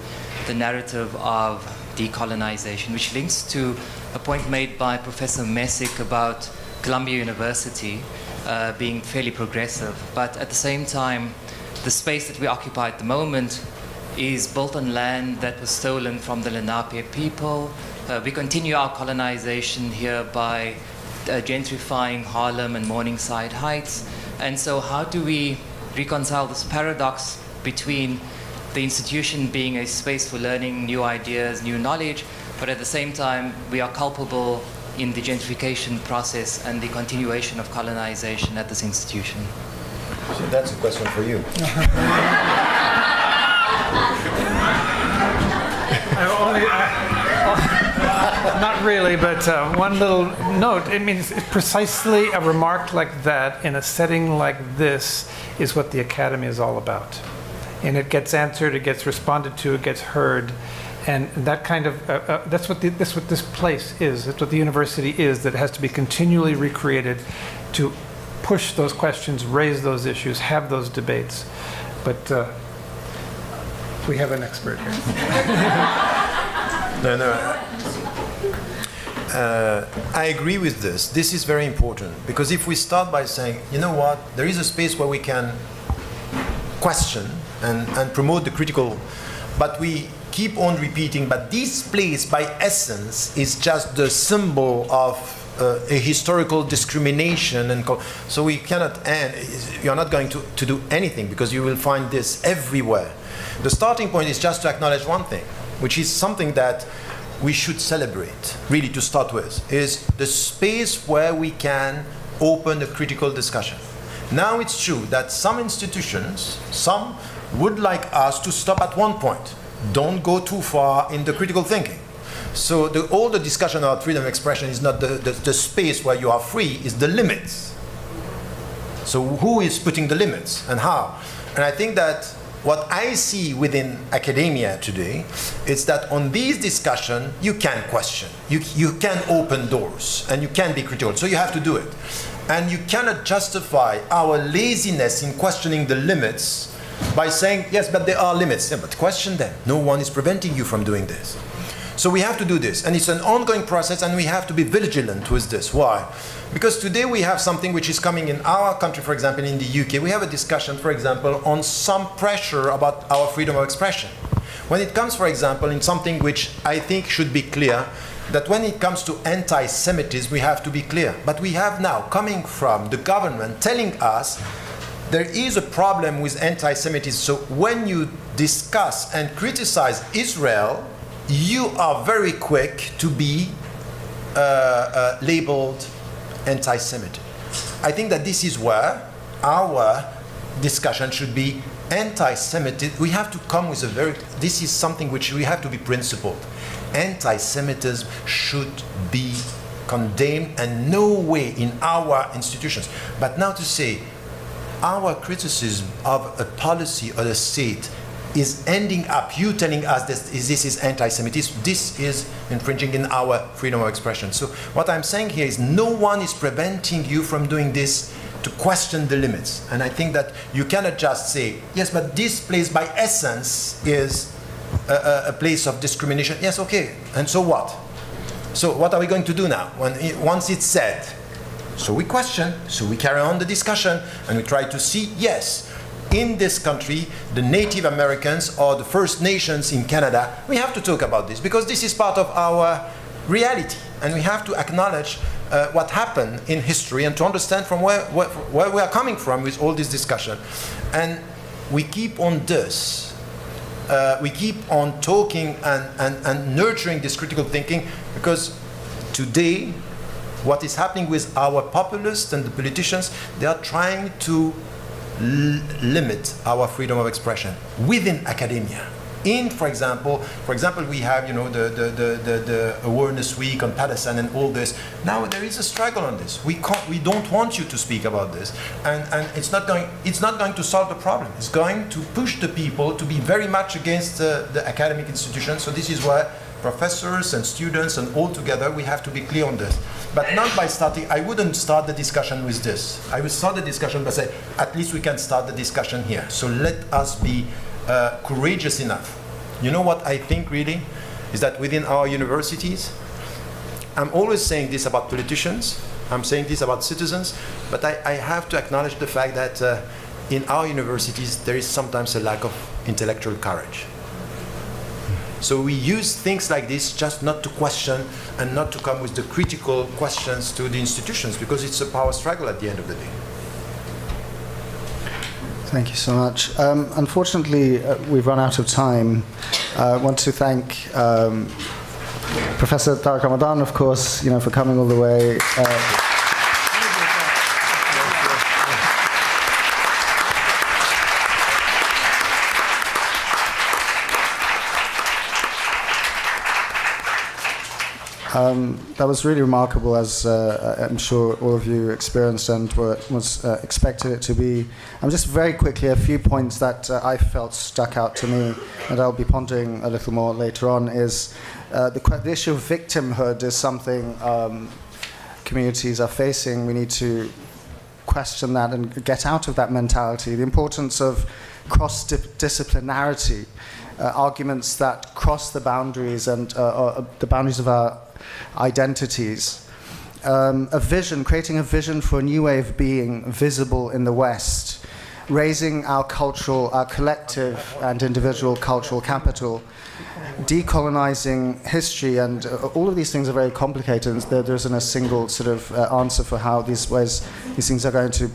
the narrative of decolonization, which links to a point made by Professor Messick about Columbia University being fairly progressive, but at the same time, the space that we occupy at the moment is built on land that was stolen from the Lenape people. We continue our colonization here by gentrifying Harlem and Morningside Heights. And so how do we reconcile this paradox between the institution being a space for learning new ideas, new knowledge, but at the same time we are culpable in the gentrification process and the continuation of colonization at this institution? So that's a question for you. Not really, but one little note. I mean, it's precisely a remark like that in a setting like this is what the academy is all about. And it gets answered, it gets responded to, it gets heard. And that kind of, that's what this place is. That's what the university is, that has to be continually recreated to push those questions, raise those issues, have those debates. But we have an expert here. No. I agree with this. This is very important because if we start by saying, you know what, there is a space where we can question and promote the critical, but we keep on repeating, but this place by essence is just the symbol of a historical discrimination, and so we cannot end. You're not going to do anything because you will find this everywhere. The starting point is just to acknowledge one thing, which is something that we should celebrate, really, to start with, is the space where we can open a critical discussion. Now it's true that some institutions, some would like us to stop at one point. Don't go too far in the critical thinking. So all the discussion about freedom of expression is not the space where you are free, is the limits. So who is putting the limits and how? And I think that what I see within academia today is that on these discussions, you can question, you can open doors, and you can be critical. So you have to do it. And you cannot justify our laziness in questioning the limits by saying, yes, but there are limits. Yeah, but question them. No one is preventing you from doing this. So we have to do this, and it's an ongoing process, and we have to be vigilant with this. Why? Because today we have something which is coming in our country, for example, in the UK. We have a discussion, for example, on some pressure about our freedom of expression. When it comes, for example, in something which I think should be clear, that when it comes to anti-Semitism, we have to be clear. But we have now, coming from the government, telling us there is a problem with anti-Semitism. So when you discuss and criticize Israel, you are very quick to be labeled anti-Semitic. I think that this is where our discussion should be. Anti-Semitism, we have to come with this is something which we have to be principled. Anti-Semitism should be condemned, and no way in our institutions. But now to say our criticism of a policy or a state is ending up you telling us this is anti-Semitism, this is infringing in our freedom of expression. So what I'm saying here is no one is preventing you from doing this, to question the limits. And I think that you cannot just say, yes, but this place by essence is a place of discrimination. Yes, okay, and so what? So what are we going to do now once it's said? So we question, so we carry on the discussion, and we try to see, yes, in this country, the Native Americans or the First Nations in Canada, we have to talk about this because this is part of our reality, and we have to acknowledge what happened in history and to understand from where we are coming from with all this discussion. And we keep on this. We keep on talking and nurturing this critical thinking because today, what is happening with our populists and the politicians, they are trying to limit our freedom of expression within academia. For example, we have the awareness week on Palestine and all this. Now there is a struggle on this. We don't want you to speak about this, and it's not going to solve the problem. It's going to push the people to be very much against the academic institutions. So this is where professors and students and all together we have to be clear on this. But not by starting. I wouldn't start the discussion with this. I would start the discussion by saying, at least we can start the discussion here. So let us be courageous enough. You know what I think really is that within our universities, I'm always saying this about politicians, I'm saying this about citizens, but I have to acknowledge the fact that in our universities there is sometimes a lack of intellectual courage. So we use things like this just not to question and not to come with the critical questions to the institutions, because it's a power struggle at the end of the day. Thank you so much. Unfortunately, we've run out of time. I want to thank Professor Tariq Ramadan, of course, for coming all the way. That was really remarkable, as I'm sure all of you experienced and was expected it to be. Just very quickly, a few points that I felt stuck out to me, and I'll be pondering a little more later on, is the issue of victimhood is something communities are facing. We need to question that and get out of that mentality, the importance of cross-disciplinarity, arguments that cross the boundaries and the boundaries of our identities. A vision, creating a vision for a new way of being visible in the West, raising our collective and individual cultural capital, decolonizing history, and all of these things are very complicated, and there isn't a single sort of answer for how these things are going to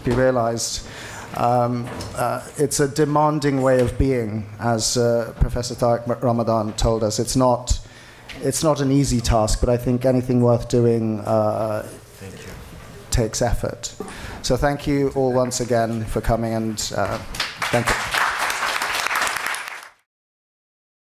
be realized. It's a demanding way of being, as Professor Tariq Ramadan told us. It's not an easy task, but I think anything worth doing takes effort. So thank you all once again for coming, and thank you.